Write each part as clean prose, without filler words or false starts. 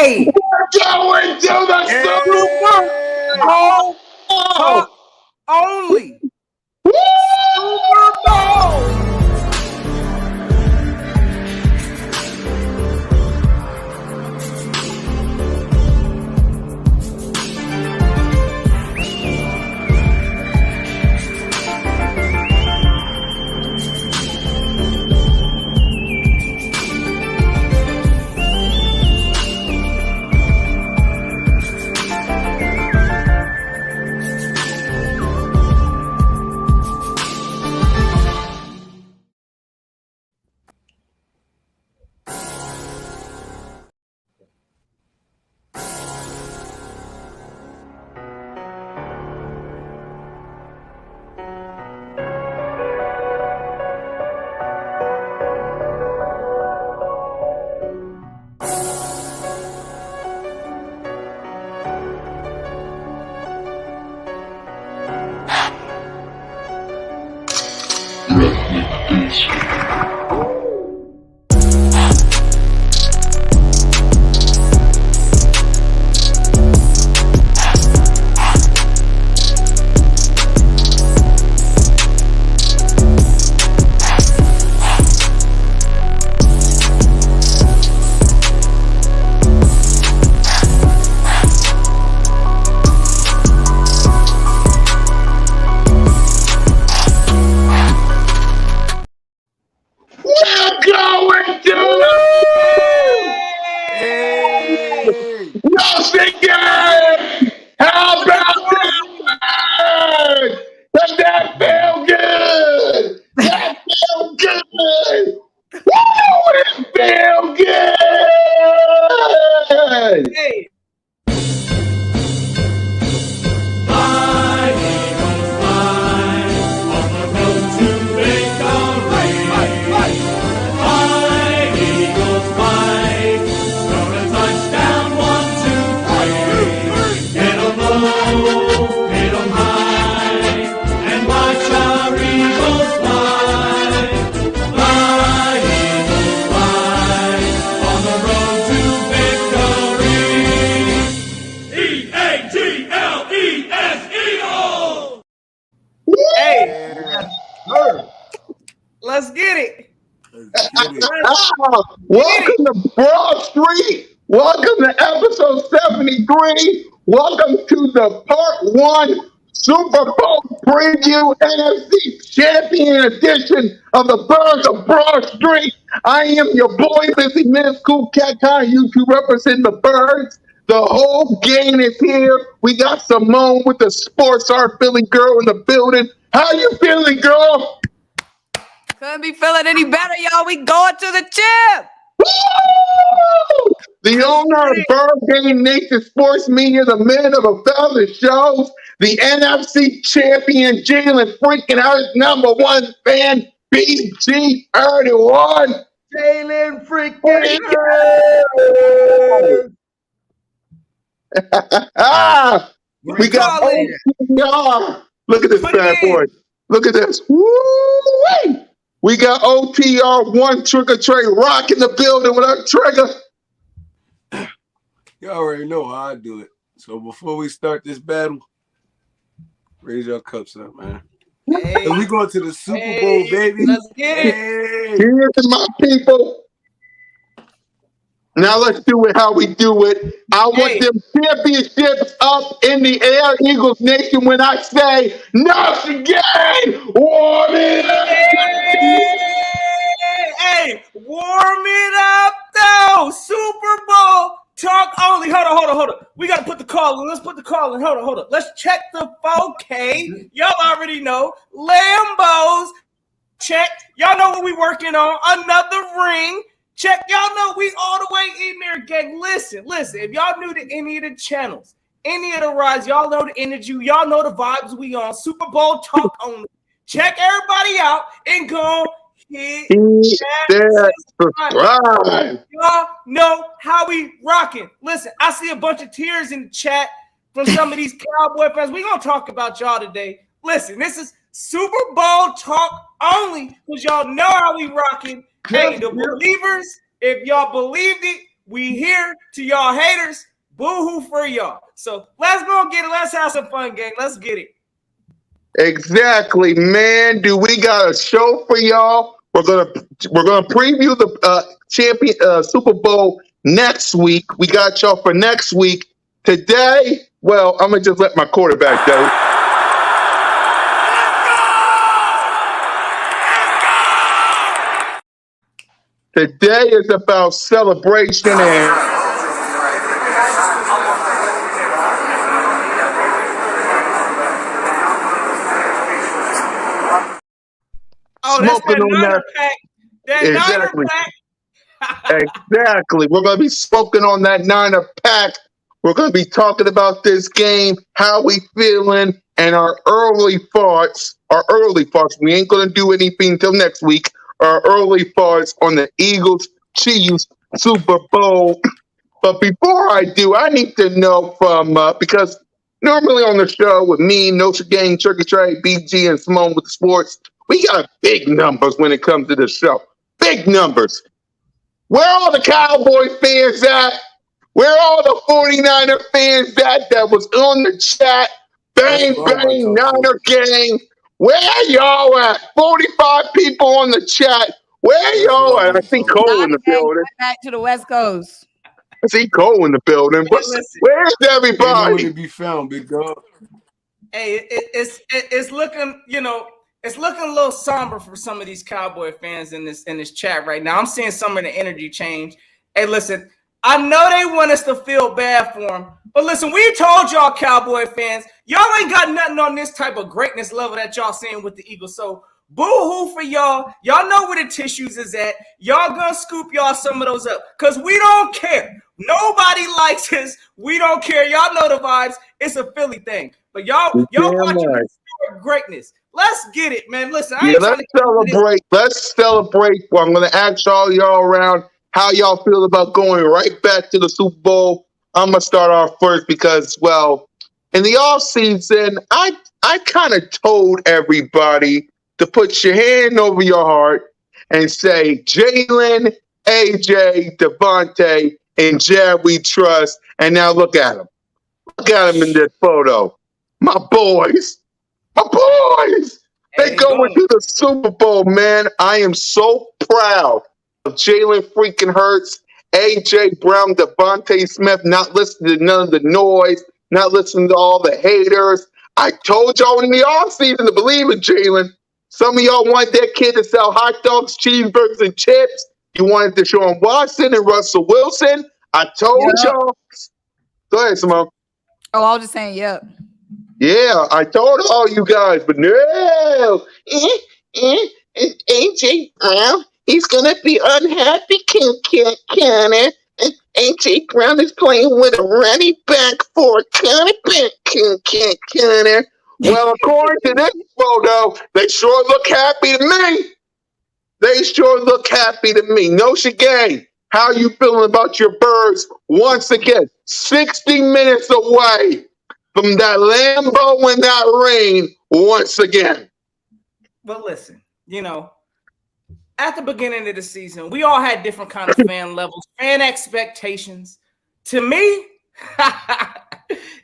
Hey, We're going to the Super Bowl Bowl. talk only. Woo! Super Bowl. We're going to Hey! Michigan. How about that? Does that feel good? That feel good. Woo! It feel good. Hey, Fly, Eagles, fly, on the road to victory. Fly, Eagles, fly, score a touchdown, 1, 2, 3. Hit 'em low, hit 'em high, and watch our Eagles fly. Fly, Eagles, fly, on the road to victory. E-A-G-L-E-S, Eagles! hey, Sir. let's get it. Let's get it. Welcome to Broad Street. Welcome to episode 73. Welcome to the part 1 Super Bowl preview NFC champion edition of the Birds of Broad Street. I am your boy, Missy Miss Cool Cat Con, YouTube representing the Birds. The whole gang is here. We got Simone with the sports art Philly girl in the building. How you feeling, girl? Couldn't be feeling any better, y'all. We going to the chip. Woo! The owner of Bird Game Nation Sports Media, the man of 1,000 shows, the NFC champion, Jalen freaking out #1 fan, BG31. Jalen freaking We got OTR. Look at this Put it bad in. boy. Look at this. Woo-wee. We got OTR one Trigger Trey Rock in the building with our trigger. You already know how I do it. So before we start this battle, raise your cups up, man. Hey, And we going to the Super Bowl, baby. let's get it. Hey! Here's my people. Now let's do it how we do it. I want Hey. them championships up in the air, Eagles Nation, when I say, Michigan, warm it up. Hey, warm it up, though. Super Bowl talk only. Hold on. We got to put the call in. Let's put the call in. Hold on. Let's check the 4K. Y'all already know. Lambos. Check. Y'all know what we working on. Another ring. Check. Y'all know we all the way in there, gang. Listen. If y'all new to any of the channels, any of the rides, y'all know the energy. Y'all know the vibes we on. Super Bowl talk only. Check everybody out and go hit that subscribe. Y'all know how we rocking. Listen, I see a bunch of tears in the chat from some of these Cowboy fans. We're going to talk about y'all today. Listen, this is Super Bowl talk only because y'all know how we rocking. Hey, the believers, if y'all believed it, We here to y'all haters. Boo-hoo for y'all. So let's go get it. Let's have some fun, gang. Let's get it. Exactly, man. Do we got a show for y'all? We're gonna preview the champion Super Bowl next week. We got y'all for next week. Today, well, I'm gonna just let my quarterback go. Today is about celebration and Oh, that's smoking that on Niner that. pack. That Niner Exactly. pack. Exactly. We're going to be smoking on that Niner pack. We're going to be talking about this game, how we feeling, and our early thoughts. Our early thoughts. We ain't going to do anything until next week. Our early thoughts on the Eagles Chiefs Super Bowl. But before I do, I need to know from because normally on the show with me, Notre Gang, Turkey Trey, BG, and Simone with the sports, we got big numbers when it comes to the show. Big numbers. Where all the Cowboy fans at? Where all the 49er fans at that was on the chat? That's Bang, what I want to bang, talk to. Niner gang. Where y'all at? 45 people on the chat. Where That's y'all what I at? I want to see talk about. Cole in the building. Back to the West Coast. I see Cole in the building. Listen. Where's Ain't nowhere everybody? to be found, big dog. Hey, it's looking, it's looking a little somber for some of these Cowboy fans in this chat right now. I'm seeing some of the energy change. Hey, listen, I know they want us to feel bad for them, but listen, we told y'all Cowboy fans, y'all ain't got nothing on this type of greatness level that y'all seeing with the Eagles. So boo-hoo for y'all. Y'all know where the tissues is at. Y'all gonna scoop y'all some of those up because we don't care. Nobody likes us. We don't care. Y'all know the vibes. It's a Philly thing. But y'all Damn watching right. greatness. Let's get it, man. Listen, I Yeah, ain't trying to celebrate. Let's celebrate. Well, I'm going to ask y'all around how y'all feel about going right back to the Super Bowl. I'm going to start off first because, well, in the off season, I kind of told everybody to put your hand over your heart and say, Jalen, AJ, Devontae, and Jab we trust. And now look at them. Look at them in this photo. My boys. My boys. They going to the Super Bowl, man. I am so proud of Jalen freaking Hurts, A.J. Brown, Devontae Smith, not listening to none of the noise, not listening to all the haters. I told y'all in the offseason to believe in Jalen. Some of y'all wanted that kid to sell hot dogs, cheeseburgers, and chips. You wanted Deshaun Watson and Russell Wilson. I told y'all. Go ahead, Simone. Oh, I was just saying, yep. Yeah, I told all you guys, but no. AJ Brown, he's gonna be unhappy, Connor. AJ Brown is playing with a running back for Connor. Connor. Well, according to this photo, they sure look happy to me. They sure look happy to me. No Gang, how you feeling about your Birds once again? 60 minutes away from that Lambo and that rain once again. But listen, at the beginning of the season, we all had different kind of fan levels, fan expectations. To me,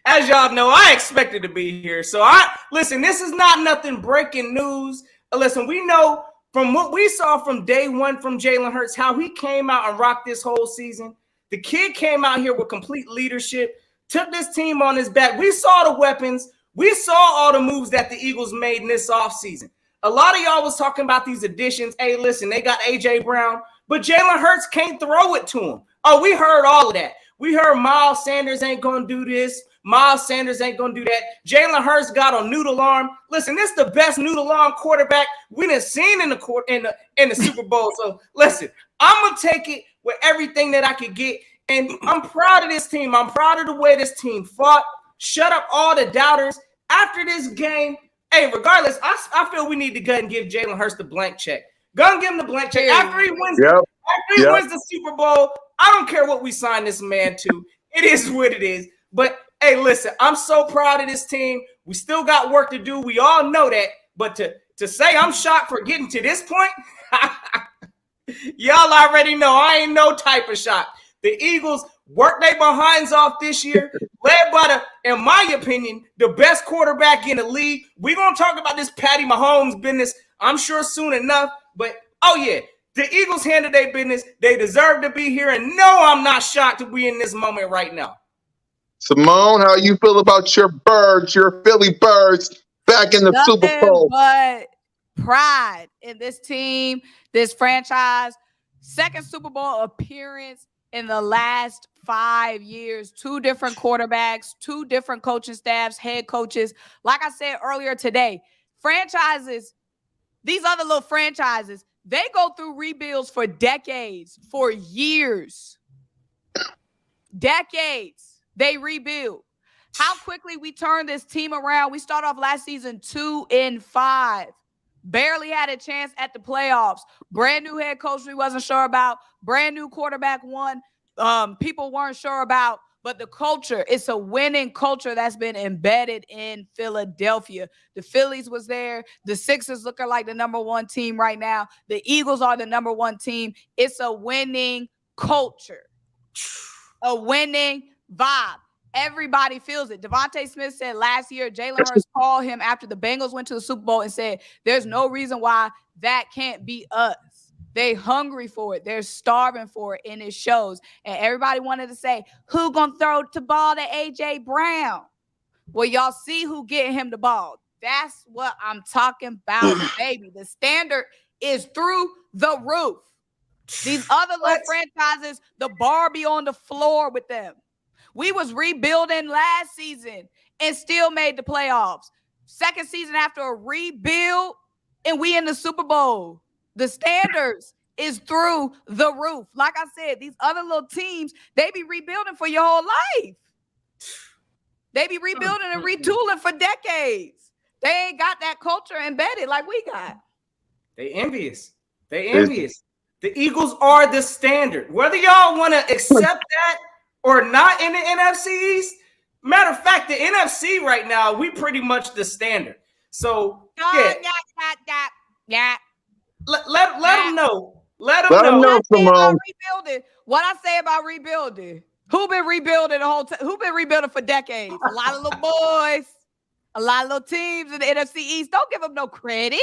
as y'all know, I expected to be here. So listen, this is not nothing breaking news. Listen, we know from what we saw from day one from Jalen Hurts, how he came out and rocked this whole season. The kid came out here with complete leadership, took this team on his back. We saw the weapons. We saw all the moves that the Eagles made in this offseason. A lot of y'all was talking about these additions. Hey, listen, they got A.J. Brown, but Jalen Hurts can't throw it to him. Oh, we heard all of that. We heard Miles Sanders ain't going to do this. Miles Sanders ain't going to do that. Jalen Hurts got a noodle arm. Listen, this is the best noodle arm quarterback we done seen in the Super Bowl. So, listen, I'm going to take it with everything that I could get. And I'm proud of this team. I'm proud of the way this team fought. Shut up all the doubters. After this game, hey, regardless, I feel we need to go and give Jalen Hurts the blank check. Go and give him the blank check. After he wins the Super Bowl, I don't care what we sign this man to. It is what it is. But, hey, listen, I'm so proud of this team. We still got work to do. We all know that. But to say I'm shocked for getting to this point, y'all already know I ain't no type of shocked. The Eagles worked their behinds off this year, led by in my opinion, the best quarterback in the league. We're going to talk about this Patty Mahomes business, I'm sure, soon enough. But, oh, yeah, the Eagles handled their business. They deserve to be here. And no, I'm not shocked to be in this moment right now. Simone, how you feel about your birds, your Philly Birds, back in the Super Bowl? But pride in this team, this franchise. Second Super Bowl appearance in the last 5 years. 2 different quarterbacks, 2 different coaching staffs, head coaches. Like I said earlier today, franchises, these other little franchises, they go through rebuilds for decades, for years. Decades, they rebuild. How quickly we turn this team around. We start off last season 2-5. Barely had a chance at the playoffs. Brand new head coach we wasn't sure about. Brand new quarterback one. People weren't sure about. But the culture, it's a winning culture that's been embedded in Philadelphia. The Phillies was there. The Sixers looking like the number 1 team right now. The Eagles are the number 1 team. It's a winning culture. A winning vibe. Everybody feels it. Devontae Smith said last year, Jalen Hurts called him after the Bengals went to the Super Bowl and said, there's no reason why that can't be us. They hungry for it. They're starving for it, and it shows. And everybody wanted to say, who gonna throw the ball to A.J. Brown? Well, y'all see who getting him the ball. That's what I'm talking about, baby. The standard is through the roof. These other little franchises, the bar be on the floor with them. We was rebuilding last season and still made the playoffs. Second season after a rebuild, and we in the Super Bowl. The standards is through the roof. Like I said, these other little teams, they be rebuilding for your whole life. They be rebuilding and retooling for decades. They ain't got that culture embedded like we got. They envious. They envious. The Eagles are the standard. Whether y'all want to accept that or not in the NFC East, matter of fact, the NFC right now, we pretty much the standard. So, yeah. Let them know. Let them know. Rebuilding. What I say about rebuilding? Who been rebuilding the whole time? Who been rebuilding for decades? A lot of little boys, a lot of little teams in the NFC East. Don't give them no credit.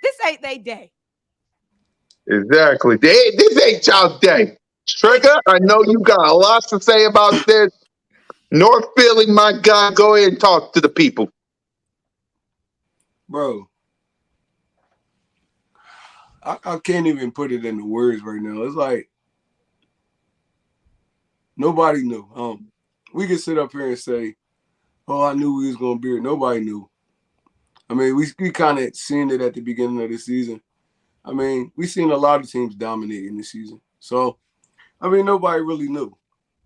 This ain't their day. Exactly. This ain't y'all's day. Trigger, I know you got a lot to say about this. North Philly, my guy, go ahead and talk to the people. Bro, I can't even put it into words right now. It's like nobody knew. We could sit up here and say, oh, I knew we was going to be here. Nobody knew. I mean, we kind of seen it at the beginning of the season. I mean, we seen a lot of teams dominating this season. So, I mean, nobody really knew.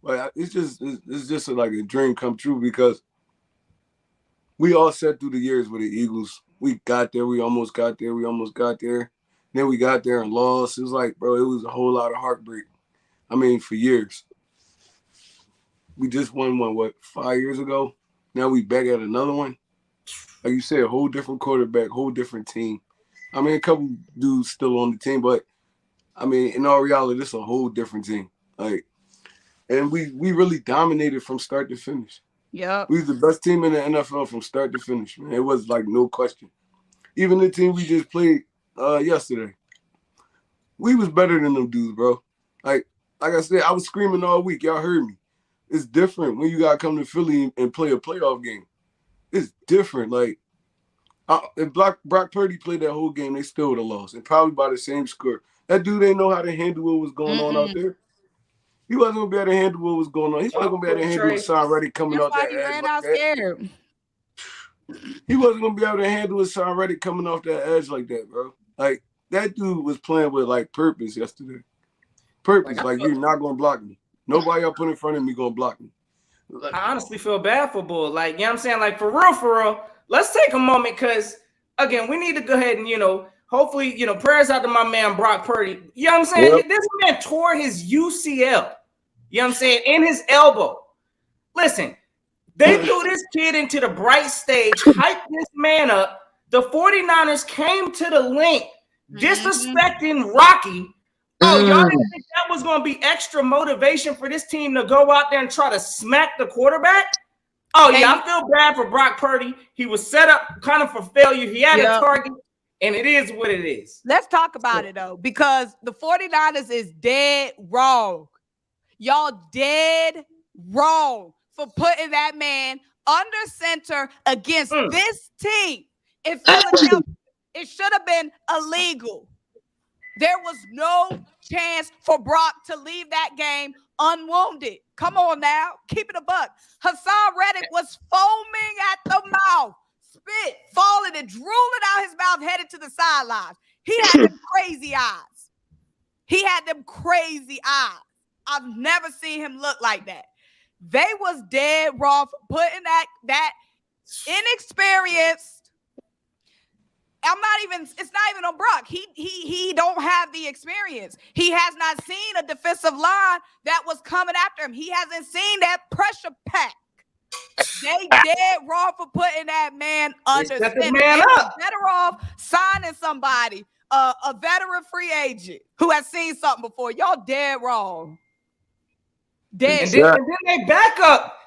But it's just like a dream come true because we all sat through the years with the Eagles. We got there. We almost got there. Then we got there and lost. It was like, bro, it was a whole lot of heartbreak. I mean, for years. We just won one, 5 years ago? Now we back at another one. Like you said, whole different quarterback, whole different team. I mean, a couple dudes still on the team, but I mean, in all reality, this is a whole different team. Like, and we really dominated from start to finish. Yeah, we was the best team in the NFL from start to finish, man. It was like no question. Even the team we just played yesterday, we was better than them dudes, bro. Like I said, I was screaming all week. Y'all heard me. It's different when you gotta come to Philly and play a playoff game. It's different. Like if Brock Purdy played that whole game, they still would have lost, and probably by the same score. That dude didn't know how to handle what was going on out there. He wasn't gonna be able to handle what was going on. He wasn't gonna be able to handle Hassan Reddick coming off that edge. Like that. He wasn't gonna be able to handle Hassan Reddick coming off that edge like that, bro. Like that dude was playing with like purpose yesterday. Purpose, like you're not gonna block me. Nobody I put in front of me gonna block me. I honestly feel bad for Bull. Like, you know what I'm saying? Like, for real, let's take a moment because, again, we need to go ahead and, hopefully, prayers out to my man Brock Purdy. You know what I'm saying? Yep. This man tore his UCL, you know what I'm saying, in his elbow. Listen, they threw this kid into the bright stage, hyped this man up. The 49ers came to the link, disrespecting Rocky, Oh, y'all didn't think that was going to be extra motivation for this team to go out there and try to smack the quarterback? Oh, yeah, I feel bad for Brock Purdy. He was set up kind of for failure. He had a target, and it is what it is. Let's talk about it, though, because the 49ers is dead wrong. Y'all dead wrong for putting that man under center against this team. In Philadelphia, it should have been illegal. There was no chance for Brock to leave that game unwounded. Come on now. Keep it a buck. Hassan Reddick was foaming at the mouth, spit, falling and drooling out his mouth, headed to the sidelines. He had them crazy eyes. I've never seen him look like that. They was dead wrong for putting that inexperienced. It's not even on Brock. He don't have the experience. He has not seen a defensive line that was coming after him. He hasn't seen that pressure pack. They dead wrong for putting that man under center. They were better off signing somebody, a veteran free agent who has seen something before. Y'all dead wrong. Dead. And then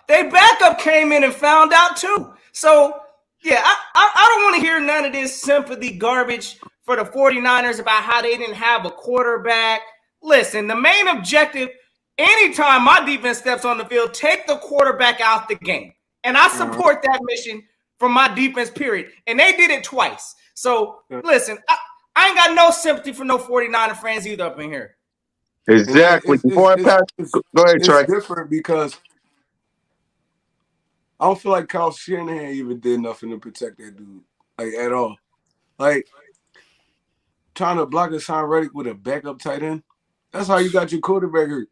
they backup came in and found out too. So yeah, I don't want to hear none of this sympathy garbage for the 49ers about how they didn't have a quarterback. Listen, the main objective, anytime my defense steps on the field, take the quarterback out the game. And I support that mission from my defense, period. And they did it twice. So listen, I ain't got no sympathy for no 49er fans either up in here. Exactly. Go ahead, Trey. It's different because I don't feel like Kyle Shanahan even did nothing to protect that dude, like, at all. Like, trying to block Hassan Reddick with a backup tight end, that's how you got your quarterback hurt.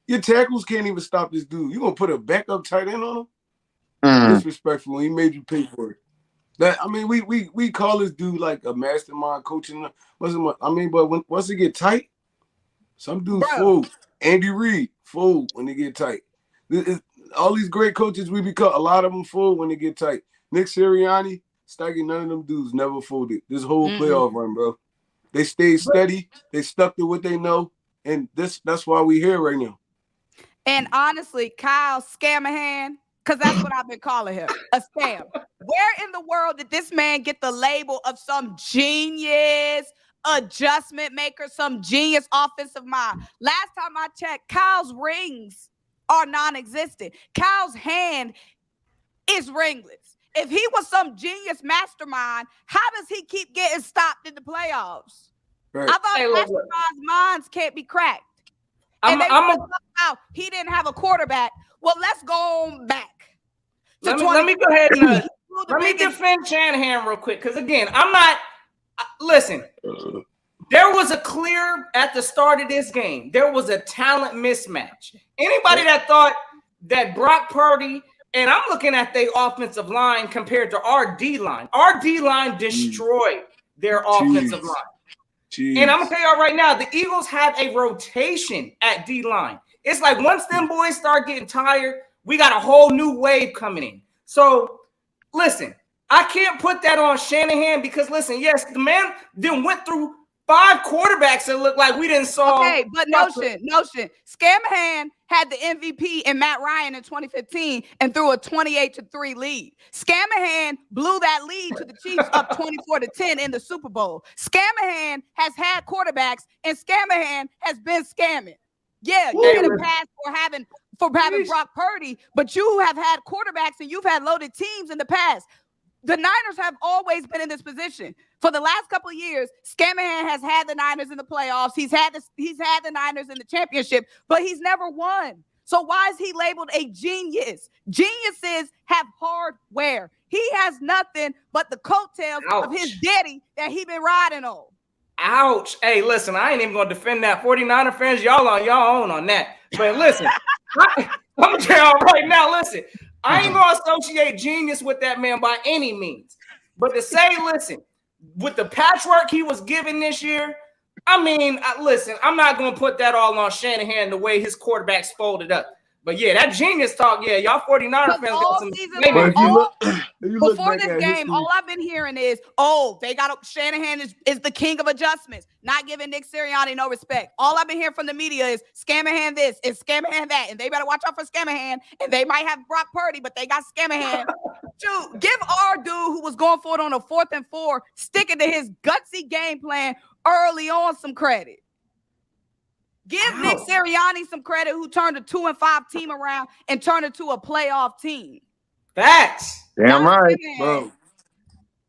Your tackles can't even stop this dude. You going to put a backup tight end on him? Disrespectful. He made you pay for it. We call this dude like a mastermind coaching. But once it get tight, some dudes fold. Andy Reid fold when they get tight. All these great coaches we become, a lot of them fold when they get tight. Nick Sirianni, Staggy, none of them dudes never folded. This whole playoff run, bro. They stayed steady. They stuck to what they know. And that's why we here right now. And honestly, Kyle Scamahan, because that's what I've been calling him, a scam. Where in the world did this man get the label of some genius adjustment maker, some genius offensive mind? Last time I checked, Kyle's rings are non-existent. Kyle's hand is ringless. If he was some genius mastermind, how does he keep getting stopped in the playoffs? Right. I thought masterminds' minds can't be cracked. He didn't have a quarterback. Well, let's go back. Let me go ahead and let me defend Shanahan real quick. Because again, I'm not. Listen, there was a clear at the start of this game. There was a talent mismatch. Anybody that thought that Brock Purdy, and I'm looking at their offensive line compared to our D line. Our D line destroyed their offensive line. And I'm gonna tell y'all right now, the Eagles have a rotation at D line. It's like once them boys start getting tired, we got a whole new wave coming in. So listen, I can't put that on Shanahan because listen, yes, the man then went through 5 quarterbacks that look like we didn't saw. Okay, but notion. Scamahan had the MVP in Matt Ryan in 2015 and threw a 28-3 lead. Scamahan blew that lead to the Chiefs up 24-10 in the Super Bowl. Scamahan has had quarterbacks and Scamahan has been scamming. Yeah, you get a pass for having Brock Purdy, but you have had quarterbacks and you've had loaded teams in the past. The Niners have always been in this position. For the last couple of years, Scamahan has had the Niners in the playoffs. He's had the Niners in the championship, but he's never won. So why is he labeled a genius? Geniuses have hardware. He has nothing but the coattails of his daddy that he been riding on. Ouch. Hey, listen, I ain't even going to defend that. 49er fans, y'all on y'all own on that. But listen, I'm going to tell y'all right now, listen, I ain't going to associate genius with that man by any means. But to say, listen, with the patchwork he was given this year, I mean, listen, I'm not going to put that all on Shanahan the way his quarterbacks folded up. But yeah, that genius talk, yeah, y'all 49er fans got some. If you look Before back this at game, history, all I've been hearing is, they got Shanahan is the king of adjustments, not giving Nick Sirianni no respect. All I've been hearing from the media is Scamahan this and Scamahan that, and they better watch out for Scamahan. And they might have Brock Purdy, but they got Scamahan. Dude, give our dude who was going for it on a 4th and 4, sticking to his gutsy game plan early on, some credit. Give Nick Sirianni some credit, who turned a 2-5 team around and turned it to a playoff team. Facts. Damn right. bro,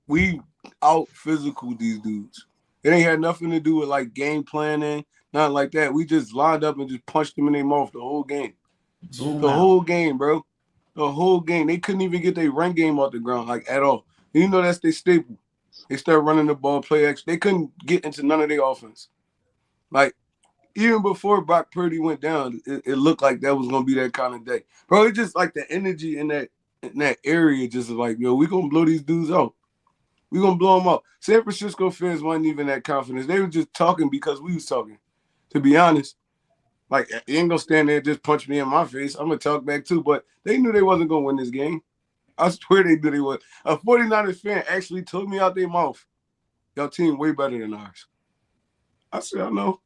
we out physical these dudes. It ain't had nothing to do with like game planning, nothing like that. We just lined up and just punched them in their mouth the whole game. Whole game, bro. The whole game. They couldn't even get their run game off the ground, like at all. And you know that's their staple. They start running the ball, play action. They couldn't get into none of their offense. Like, even before Brock Purdy went down, it looked like that was gonna be that kind of day. Bro, it's just like the energy in that area just like, yo, we gonna blow these dudes out. We gonna blow them out. San Francisco fans wasn't even that confident. They were just talking because we was talking. To be honest, like, you ain't gonna stand there and just punch me in my face. I'm gonna talk back too. But they knew they wasn't gonna win this game. I swear they knew they would. A 49ers fan actually told me out their mouth, "Your team way better than ours." I said, I know.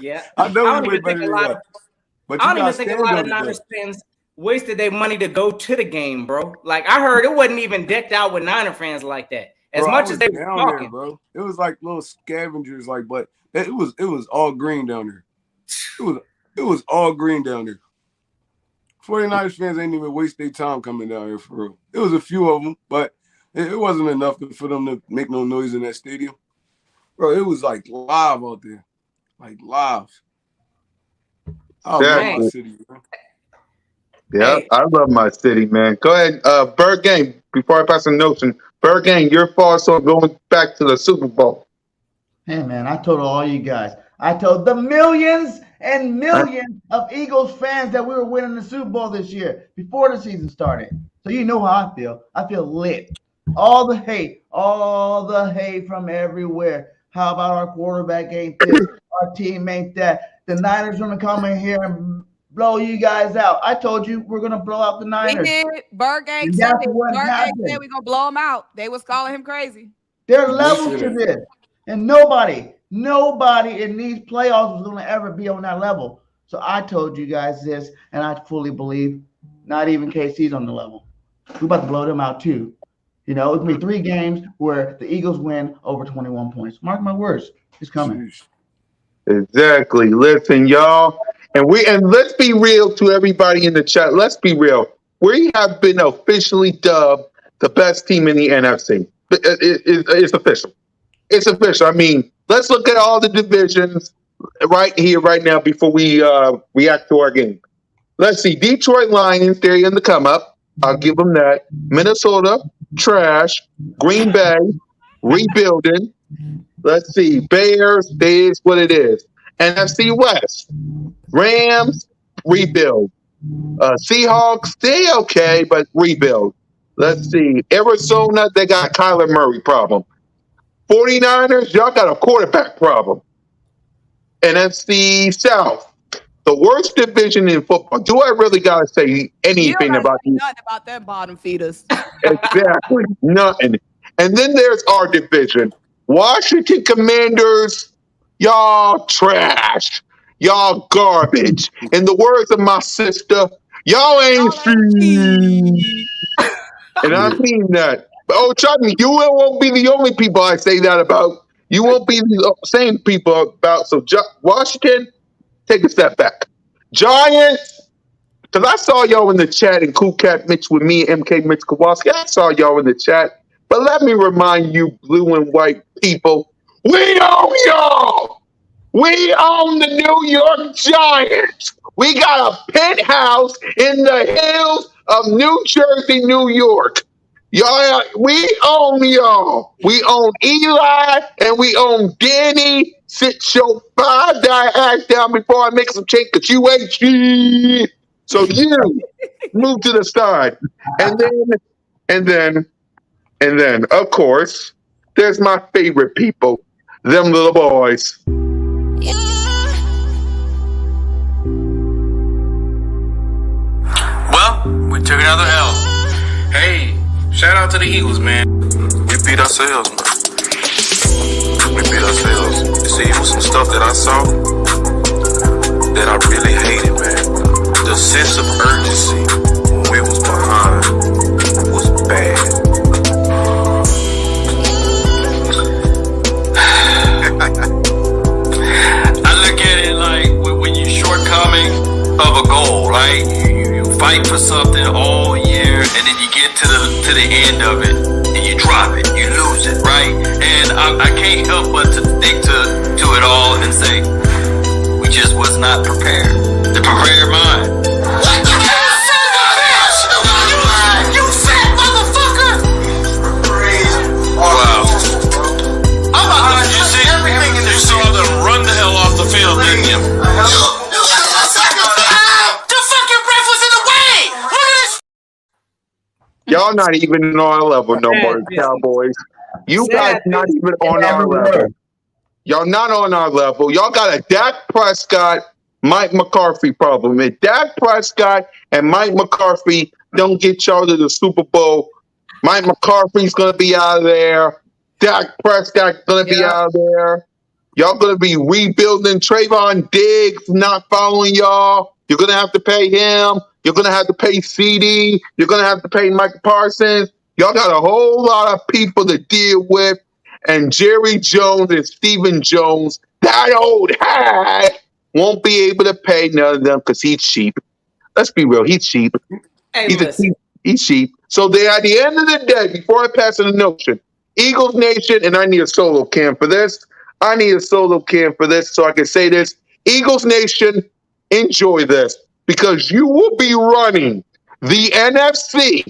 Yeah. I know I don't we way even better think a than lot y'all. of But I you don't even gotta think a stand lot on of it, Niners though. fans wasted their money to go to the game, bro. Like, I heard it wasn't even decked out with Niner fans like that. As Bro, much as they were down talking. there, bro. It was like little scavengers, like, but it was all green down there. It was all green down there. 49ers fans ain't even waste their time coming down here for real. It was a few of them, but it wasn't enough for them to make no noise in that stadium. Bro, it was like live out there. Like live. I love my city, man. Yeah, Hey. I love my city, man. Go ahead, Bird Game. Before I pass the notion, Bird Game, your thoughts on going back to the Super Bowl? Hey, man, I told all you guys. I told the millions and millions of Eagles fans that we were winning the Super Bowl this year before the season started. So you know how I feel. I feel lit. All the hate from everywhere. How about our quarterback ain't this? Our team ain't that. The Niners gonna come in here and blow you guys out. I told you we're gonna blow out the We Niners. did. Bird Gang And said that's it. what Bird Gang happened. said we're going to blow him out. They was calling him crazy. There are You levels said to it. this. And nobody in these playoffs was going to ever be on that level. So I told you guys this, and I fully believe not even KC's on the level. We're about to blow them out too. You know, it's going to be 3 games where the Eagles win over 21 points. Mark my words. It's coming. Sheesh. Exactly. Listen, y'all, and let's be real to everybody in the chat. Let's be real. We have been officially dubbed the best team in the NFC. It's official. It's official. I mean, let's look at all the divisions right here, right now, before we react to our game. Let's see. Detroit Lions, they're in the come up. I'll give them that. Minnesota, trash. Green Bay, rebuilding. Let's see. Bears, it is what it is. NFC West, Rams, rebuild. Seahawks, they okay, but rebuild. Let's see. Arizona, they got a Kyler Murray problem. 49ers, y'all got a quarterback problem. NFC South, the worst division in football. Do I really got to say You don't anything gotta about say these? nothing about them bottom feeders. Exactly. Nothing. And then there's our division. Washington Commanders, y'all trash. Y'all garbage. In the words of my sister, y'all ain't shit. And I mean that. Oh, trust me, you won't be the only people I say that about. You won't be the same people about. So, Washington, take a step back. Giants, because I saw y'all in the chat and Cool Cat Mitch with me and MK Mitch Kowalski. I saw y'all in the chat. But let me remind you, blue and white people, we own y'all. We own the New York Giants. We got a penthouse in the hills of New Jersey, New York. Y'all, we own y'all. We own Eli and we own Danny. Sit your 5-die ass down before I make some change, because you ain't shit. So you move to the side. And then, of course, there's my favorite people, them little boys. Well, we took another L. Hey, Shout out to the Eagles, man. We beat ourselves, man. We beat ourselves. See, it was some stuff that I saw that I really hated, man. The sense of urgency when we was behind was bad. I look at it like when you shortcoming of a goal, right? You fight for something all year, and then you get to the end of it, and you drop it, you lose it, right? And I can't help but to think to it all and say, we just was not prepared. The prepared mind. You fat motherfucker! Wow. I'm about to see everything in this. You saw them run the hell off the field, didn't you? The fucking ref was in the way! Look at this! Y'all not even on our level no more, Cowboys. You guys not even on our level. Y'all not on our level. Y'all got a Dak Prescott, Mike McCarthy problem. If Dak Prescott and Mike McCarthy don't get y'all to the Super Bowl, Mike McCarthy's going to be out of there. Dak Prescott's going to be out of there. Y'all going to be rebuilding. Trayvon Diggs not following y'all. You're going to have to pay him. You're going to have to pay CD. You're going to have to pay Mike Parsons. Y'all got a whole lot of people to deal with. And Jerry Jones and Stephen Jones, that old hat, won't be able to pay none of them because he's cheap. Let's be real. He's cheap. He's cheap. So at the end of the day, before I pass on the notion, Eagles Nation, and I need a solo cam for this. I need a solo cam for this so I can say this. Eagles Nation, enjoy this because you will be running the NFC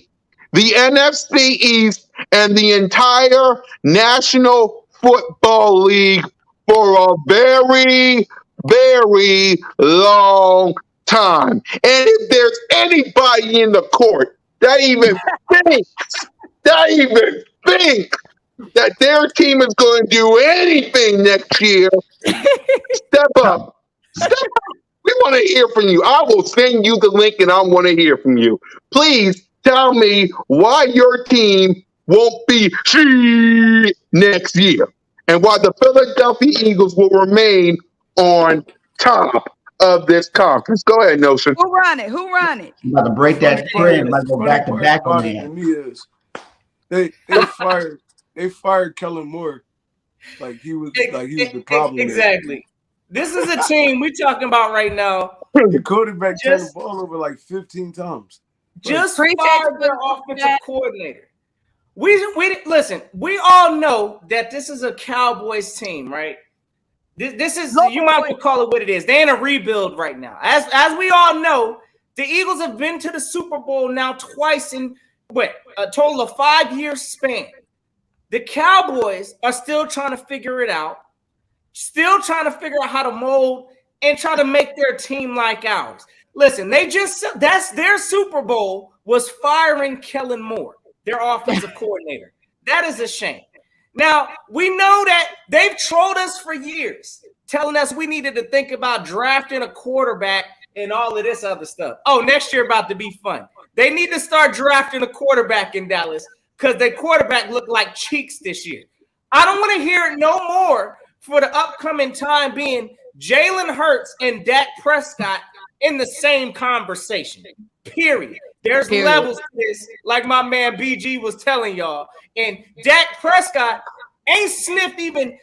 East, and the entire National Football League for a very, very long time. And if there's anybody in the court that even thinks that their team is going to do anything next year, step up. Step up. We want to hear from you. I will send you the link and I want to hear from you. Please tell me why your team won't be next year and why the Philadelphia Eagles will remain on top of this conference. Go ahead, Notion. Who run it? I'm about to break that trend. I'm about to go back to back on that. They fired Kellen Moore like he was the problem. Exactly. This is a team we're talking about right now. The quarterback turned the ball over like 15 times. Just fired their offensive coordinator. We listen. We all know that this is a Cowboys team, right? This is you might as well call it what it is. They're in a rebuild right now. As we all know, the Eagles have been to the Super Bowl now twice in a total of 5-year span. The Cowboys are still trying to figure it out, still trying to figure out how to mold and try to make their team like ours. Listen, that's their Super Bowl was firing Kellen Moore, their offensive coordinator. That is a shame. Now, we know that they've trolled us for years, telling us we needed to think about drafting a quarterback and all of this other stuff. Oh, next year about to be fun. They need to start drafting a quarterback in Dallas because their quarterback looked like cheeks this year. I don't want to hear it no more for the upcoming time being Jalen Hurts and Dak Prescott in the same conversation, period. There's levels to this, like my man BG was telling y'all. And Dak Prescott ain't sniffed even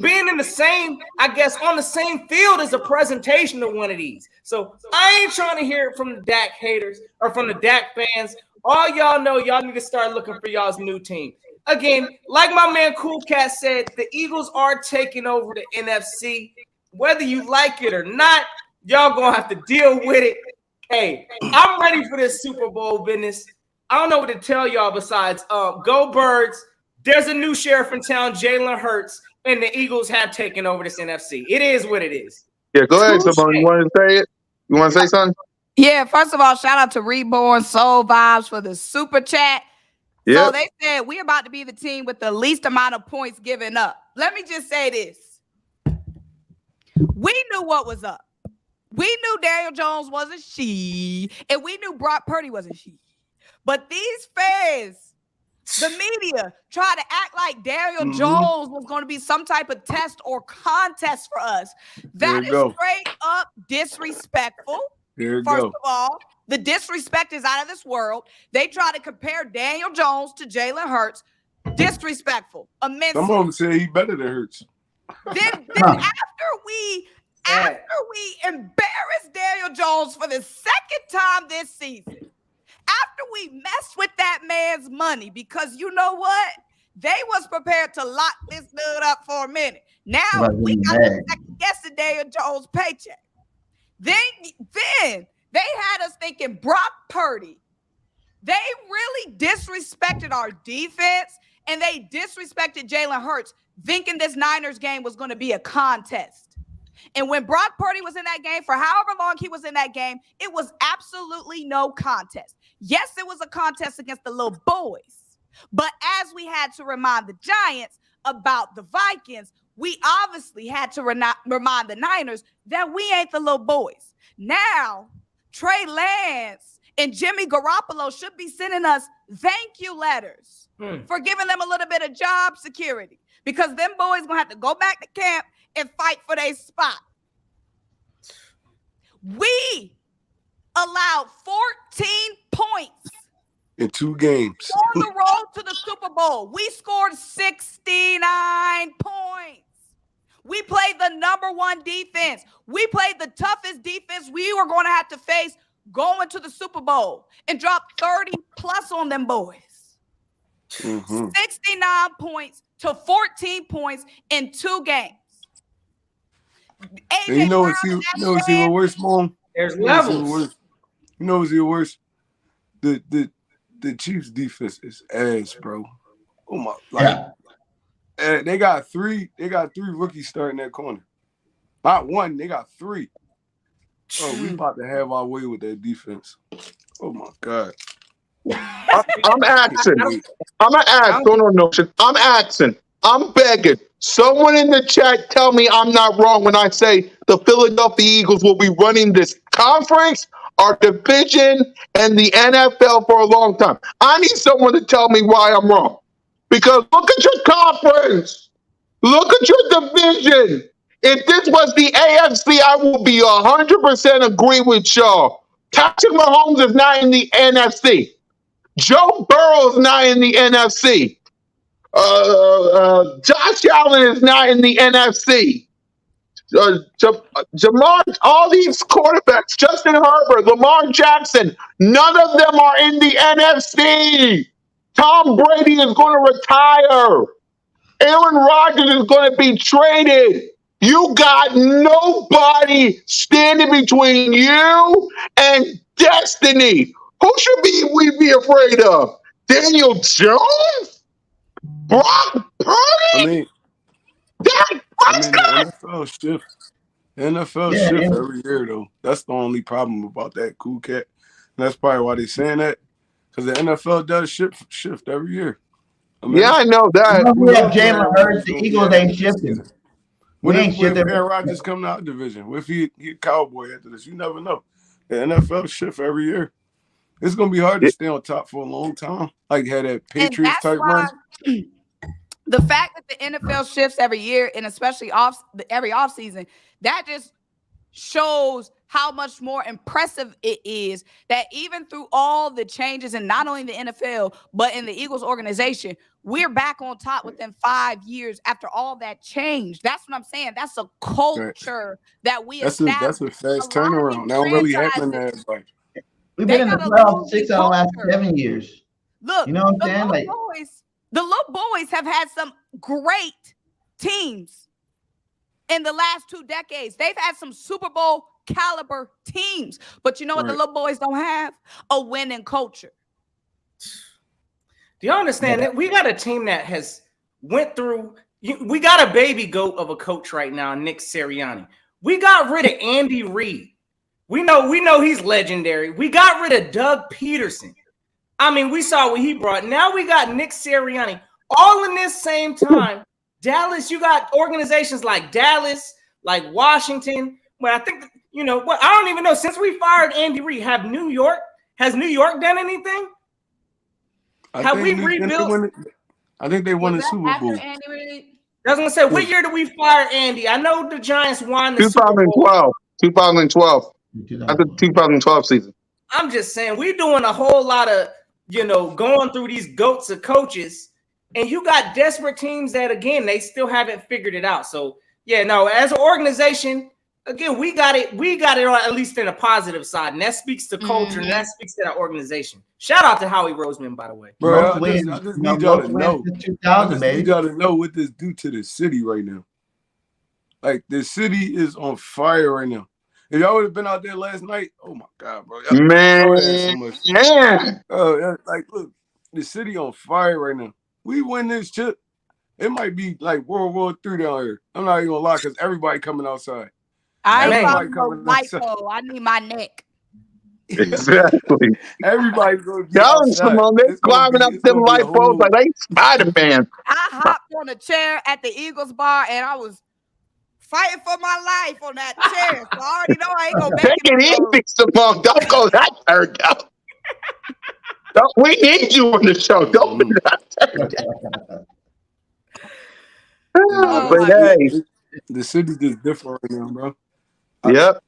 being in the same, I guess, on the same field as a presentation of one of these. So I ain't trying to hear it from the Dak haters or from the Dak fans. All y'all know, y'all need to start looking for y'all's new team. Again, like my man Cool Cat said, the Eagles are taking over the NFC. Whether you like it or not, y'all gonna have to deal with it. Hey, I'm ready for this Super Bowl business. I don't know what to tell y'all besides go Birds. There's a new sheriff in town, Jalen Hurts, and the Eagles have taken over this NFC. It is what it is. Yeah, go ahead, Simone. You want to say it? You want to say something? Yeah, first of all, shout out to Reborn Soul Vibes for the super chat. Yep. So they said we're about to be the team with the least amount of points given up. Let me just say this. We knew what was up. We knew Daniel Jones wasn't she, and we knew Brock Purdy wasn't she. But these fans, the media, try to act like Daniel Jones was going to be some type of test or contest for us. That is straight up disrespectful. First of all, the disrespect is out of this world. They try to compare Daniel Jones to Jalen Hurts. Disrespectful. Immensely. Some of them say he better than Hurts. Then after we embarrassed Daniel Jones for the second time this season, after we messed with that man's money, because you know what? They was prepared to lock this dude up for a minute. Now we got to second guess the Daniel Jones paycheck. Then they had us thinking Brock Purdy. They really disrespected our defense, and they disrespected Jalen Hurts, thinking this Niners game was going to be a contest. And when Brock Purdy was in that game, for however long he was in that game, it was absolutely no contest. Yes, it was a contest against the little boys. But as we had to remind the Giants about the Vikings, we obviously had to remind the Niners that we ain't the little boys. Now, Trey Lance and Jimmy Garoppolo should be sending us thank you letters for giving them a little bit of job security, because them boys going to have to go back to camp and fight for their spot. We allowed 14 points in 2 games on the road to the Super Bowl. We scored 69 points. We played the number 1 defense. We played the toughest defense we were going to have to face going to the Super Bowl, and dropped 30 plus on them boys. 69 points to 14 points in 2 games. And you know what's even worse, Mom? There's levels. You know what's even worse? The Chiefs defense is ass, bro. Oh my! They got 3 rookies starting that corner. Not 1, they got 3. Oh, we about to have our way with that defense. Oh my God! I'm asking. I'm asking. I'm begging. Someone in the chat tell me I'm not wrong when I say the Philadelphia Eagles will be running this conference, our division, and the NFL for a long time. I need someone to tell me why I'm wrong. Because look at your conference. Look at your division. If this was the AFC, I will be 100% agree with y'all. Patrick Mahomes is not in the NFC. Joe Burrow is not in the NFC. Josh Allen is not in the NFC. Jamar, all these quarterbacks, Justin Herbert, Lamar Jackson, none of them are in the NFC. Tom Brady is going to retire. Aaron Rodgers is going to be traded. You got nobody standing between you and destiny. Who should we be afraid of? Daniel Jones? Brock Purdy? The NFL shift every year, though. That's the only problem about that cool cat. And that's probably why they're saying that, because the NFL does shift every year. I know that. We have Jalen Hurts. The Eagles ain't shifting. What if Aaron Rodgers coming out of the division? What if he a Cowboy after this? You never know. The NFL shift every year. It's going to be hard to stay on top for a long time. Like had that Patriots type run. The fact that the NFL shifts every year, and especially every offseason, that just shows how much more impressive it is that even through all the changes in not only the NFL, but in the Eagles organization, we're back on top within 5 years after all that changed. That's what I'm saying. That's a culture that we established. That's a fast turnaround. That don't really happen to everybody. We've been in the playoffs 6 out of the last 7 years. Look, you know what I'm saying? The little boys have had some great teams in the last 2 decades. They've had some Super Bowl caliber teams. But you know what the little boys don't have? A winning culture. Do you understand that we got a team that has went through? We got a baby goat of a coach right now, Nick Sirianni. We got rid of Andy Reid. We know he's legendary. We got rid of Doug Peterson. I mean, we saw what he brought. Now we got Nick Sirianni. All in this same time, Dallas, you got organizations like Dallas, like Washington. Well, I think, I don't even know. Since we fired Andy Reid, has New York done anything? Have we rebuilt? I think they won Was the that Super after Bowl. Andy Reid? I was gonna say, what year did we fire Andy? I know the Giants won the Super Bowl. 2012. 2012. After the 2012 season. I'm just saying, we're doing a whole lot of, going through these goats of coaches, and you got desperate teams that, again, they still haven't figured it out. So, yeah, no, as an organization, again, we got it at least in a positive side, and that speaks to culture, and that speaks to that organization. Shout out to Howie Roseman, by the way. Bro, I just need y'all to know. I just need y'all to know what this do to the city right now. Like, the city is on fire right now. If y'all would have been out there last night, oh my God, bro. Man, so much. yeah. Like, look, the city on fire right now. We win this chip, it might be like World War III down here. I'm not even gonna lie, because everybody coming outside. I ain't no light pole. I need my neck. Exactly. Everybody's gonna be Y'all and outside. Simone, they climbing up them light poles like they Spider-Man. I hopped on a chair at the Eagles bar and I was fighting for my life on that chair. So I already know I ain't gonna make Take it easy, Simone. Don't go that turned up. We need you on the show. Don't be that turned up. But hey, the city's just different right now, bro. Yep.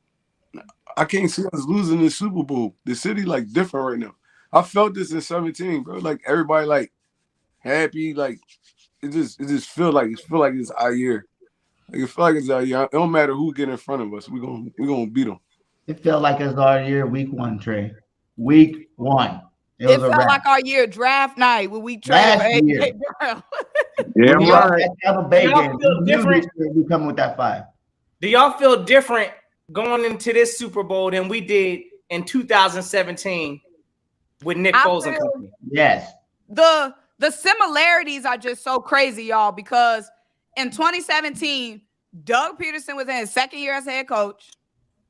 I can't see us losing the Super Bowl. The city like different right now. I felt this in 17, bro. Like everybody like happy, like it just feel like it's our year. Like it feel like it's our year. It don't matter who get in front of us. We gonna beat them. It felt like it's our year, week 1, Trey. Week 1. It felt like our year draft night when we traded for AJ Brown. Yeah, right. Do y'all feel different? We coming with that 5. Do y'all feel different going into this Super Bowl than we did in 2017 with Nick Foles and company? Yes. The similarities are just so crazy, y'all, because in 2017, Doug Peterson was in his second year as head coach.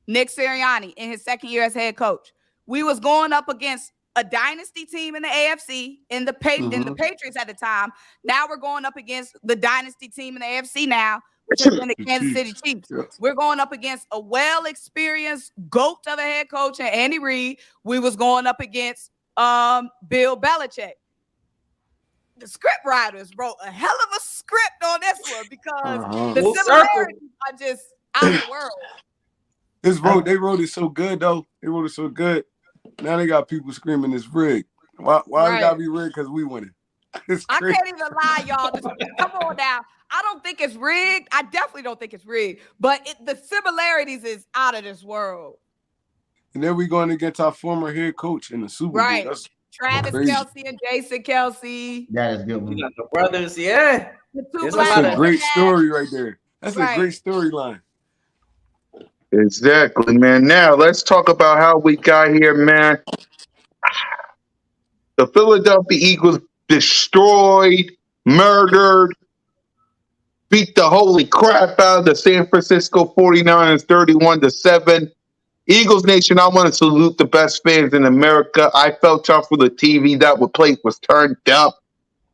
Nick Sirianni in his second year as head coach. We was going up against a dynasty team in the AFC in the Patriots at the time. Now we're going up against the dynasty team in the AFC now, which is in the Kansas City Chiefs. Yeah. We're going up against a well-experienced GOAT of a head coach and Andy Reid. We was going up against Bill Belichick. The script writers wrote a hell of a script on this one because the similarities are just out of the world. They wrote it so good, though. They wrote it so good. Now they got people screaming it's rigged. Why it gotta be rigged? Because we winning. I can't even lie, y'all. Come on now. I don't think it's rigged. I definitely don't think it's rigged. But the similarities is out of this world. And then we going against our former head coach in the Super Bowl. Right. That's Travis Kelce and Jason Kelce. That is good. You got the brothers, yeah. That's a great story right there. That's a great storyline. Exactly, man. Now let's talk about how we got here, man. The Philadelphia Eagles destroyed, murdered, beat the holy crap out of the San Francisco 49ers 31-7. Eagles Nation, I want to salute the best fans in America. I felt tough for the TV. That plate was turned up.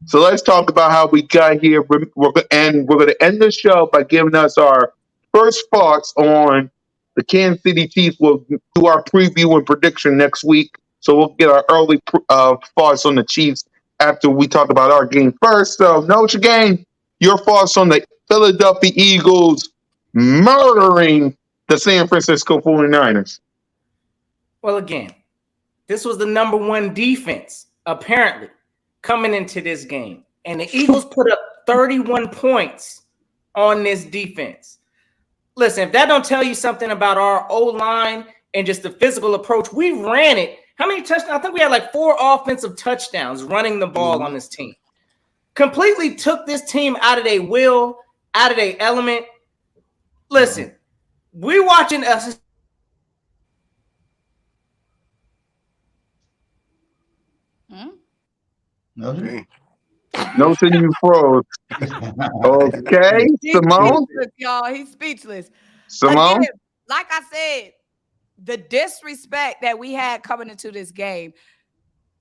So let's talk about how we got here. We're going to end the show by giving us our first thoughts on the Kansas City Chiefs. We'll do our preview and prediction next week. So we'll get our early thoughts on the Chiefs after we talk about our game first. So, Notre Dame, your thoughts on the Philadelphia Eagles murdering the San Francisco 49ers? Well, again, this was the number 1 defense, apparently, coming into this game. And the Eagles put up 31 points on this defense. Listen, if that don't tell you something about our O-line and just the physical approach, we ran it. How many touchdowns? I think we had like 4 offensive touchdowns running the ball on this team. Completely took this team out of their will, out of their element. Listen, we watching us. No, you froze. Okay, Simone. Y'all, he's speechless. Simone, again, like I said, the disrespect that we had coming into this game,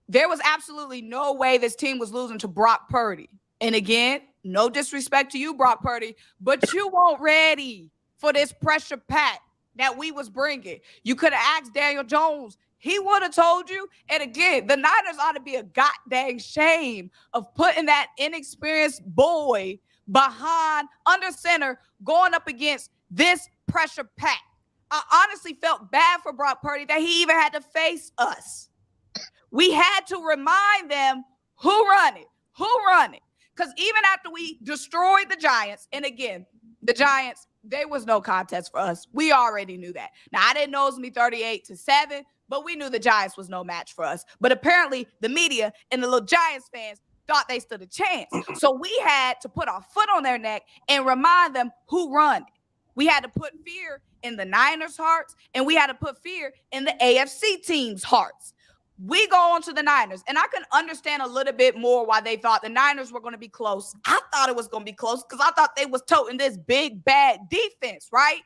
there was absolutely no way this team was losing to Brock Purdy. And again, no disrespect to you, Brock Purdy, but you weren't ready for this pressure pack that we was bringing. You could have asked Daniel Jones He would have told you. And again, the Niners ought to be a goddamn shame of putting that inexperienced boy behind under center going up against this pressure pack. I honestly felt bad for Brock Purdy that he even had to face us. We had to remind them who run it. Because even after we destroyed the Giants, and again, the Giants, there was no contest for us. We already knew that. Now, I didn't know it was going to be 38-7, but we knew the Giants was no match for us. But apparently, the media and the little Giants fans thought they stood a chance. So we had to put our foot on their neck and remind them who run it. We had to put fear in the Niners' hearts, and we had to put fear in the AFC team's hearts. We go on to the Niners, and I can understand a little bit more why they thought the Niners were going to be close. I thought it was going to be close because I thought they was toting this big, bad defense, right?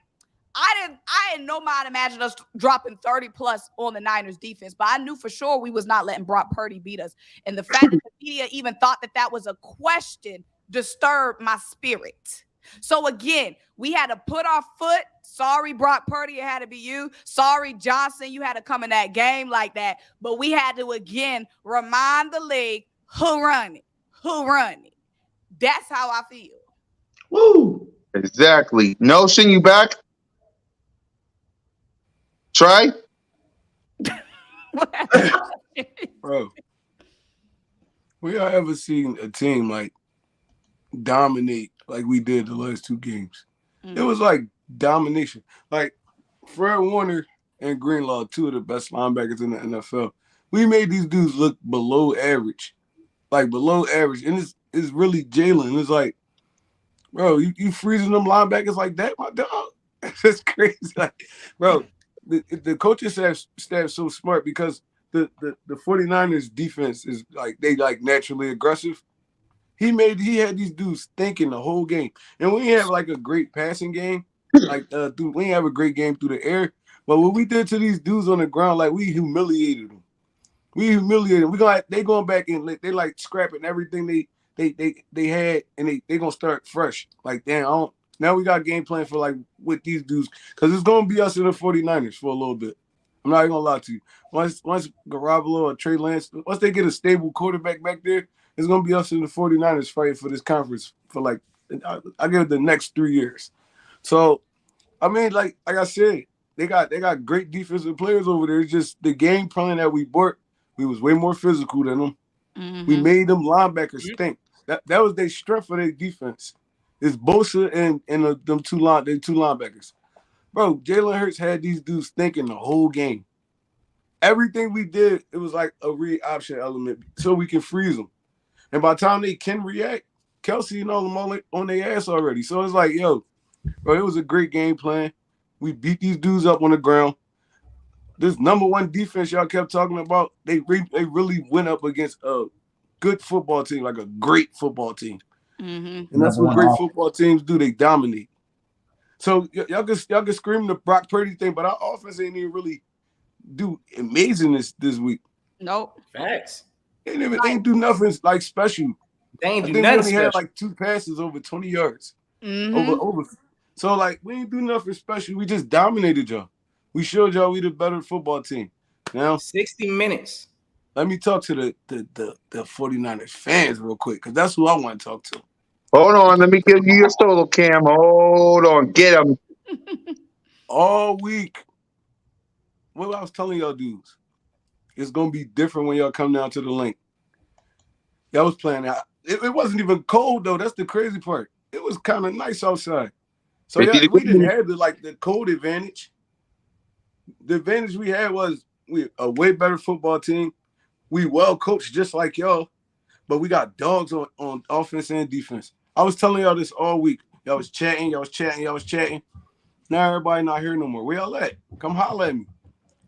I had no mind imagine us dropping 30 plus on the Niners defense, but I knew for sure we was not letting Brock Purdy beat us. And the fact that the media even thought that was a question disturbed my spirit. So again, we had to put our foot. Sorry, Brock Purdy, it had to be you. Sorry, Johnson, you had to come in that game like that. But we had to, again, remind the league who run it. That's how I feel. Woo! Exactly. Notion, you back? Trey? Bro, we y'all ever seen a team like dominate like we did the last two games? It was like domination. Like Fred Warner and Greenlaw, two of the best linebackers in the NFL. We made these dudes look below average. Like below average. And it's really Jalen. It's like, bro, you freezing them linebackers like that, my dog? That's crazy. Like, bro, the coaching staff's so smart because the 49ers defense is like they like naturally aggressive. He had these dudes thinking the whole game. And we didn't have like a great passing game. Like we didn't have a great game through the air. But what we did to these dudes on the ground, like we humiliated them. They going back and they like scrapping everything they had, and they gonna start fresh. Like, damn, now we got a game plan for like with these dudes, because it's gonna be us in the 49ers for a little bit. I'm not even gonna lie to you. Once Garoppolo or Trey Lance, once they get a stable quarterback back there, it's gonna be us in the 49ers fighting for this conference for like I give it the next 3 years. So I mean, like I said, they got great defensive players over there. It's just the game plan that we brought. We was way more physical than them. Mm-hmm. We made them linebackers think. That was their strength for their defense. It's Bosa and them two linebackers. Bro, Jalen Hurts had these dudes thinking the whole game. Everything we did, it was like a read option element so we can freeze them. And by the time they can react, Kelsey and all them on their ass already. So it's like, yo, bro, it was a great game plan. We beat these dudes up on the ground. This number one defense y'all kept talking about, they really went up against a good football team, like a great football team. Mm-hmm. And that's what great football teams do. They dominate. So y'all can scream the Brock Purdy thing, but our offense ain't even really do amazing this week. Nope. Facts. They ain't do nothing like special. They ain't do nothing nothing special. special. Had like 2 passes over 20 yards. Mm-hmm. Over. So like we ain't do nothing special. We just dominated y'all. We showed y'all we the better football team. Now 60 minutes. Let me talk to the 49ers fans real quick, because that's who I want to talk to. Hold on, let me give you your solo cam. Hold on, get him. All week, what I was telling y'all dudes, it's gonna be different when y'all come down to the link. Y'all was playing out. It wasn't even cold though. That's the crazy part. It was kind of nice outside. So we didn't have the cold advantage. The advantage we had was we a way better football team. We well coached just like y'all, but we got dogs on offense and defense. I was telling y'all this all week. Y'all was chatting. Now everybody not here no more. Where y'all at? Come holler at me.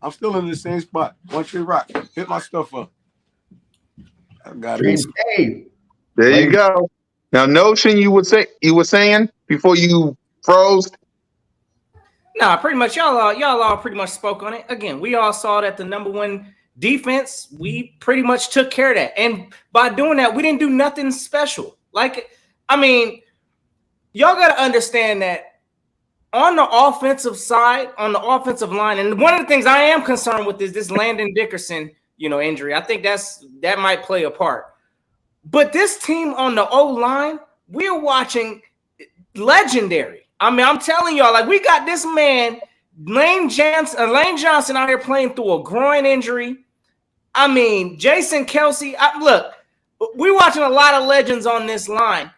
I'm still in the same spot. One Tree Rock. Hit my stuff up. I got it. Hey, there you go. Now, Notion, you were saying before you froze. Nah, pretty much y'all all pretty much spoke on it. Again, we all saw that the number one defense, we pretty much took care of that. And by doing that, we didn't do nothing special. Like, I mean, y'all got to understand that on the offensive side, on the offensive line, and one of the things I am concerned with is this Landon Dickerson, injury. I think that might play a part. But this team on the O-line, we're watching legendary. I mean, I'm telling y'all, like, we got this man, Lane Johnson out here playing through a groin injury. I mean, Jason Kelsey. Look, we're watching a lot of legends on this line.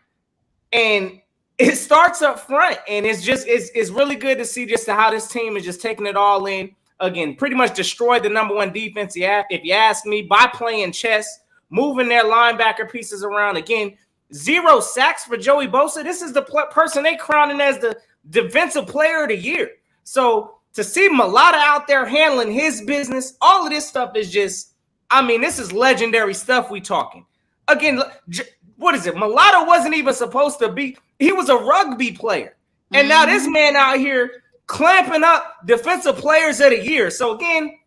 And it starts up front, and it's really good to see just how this team is just taking it all in. Again, pretty much destroyed the number one defense, if you ask me, by playing chess, moving their linebacker pieces around. Again, 0 sacks for Joey Bosa. This is the person they crowning as the defensive player of the year. So to see Mulata out there handling his business, all of this stuff is just, I mean, this is legendary stuff we talking. Again, what is it? Mulata wasn't even supposed to be. He was a rugby player. And now this man out here clamping up defensive players of the year. So again,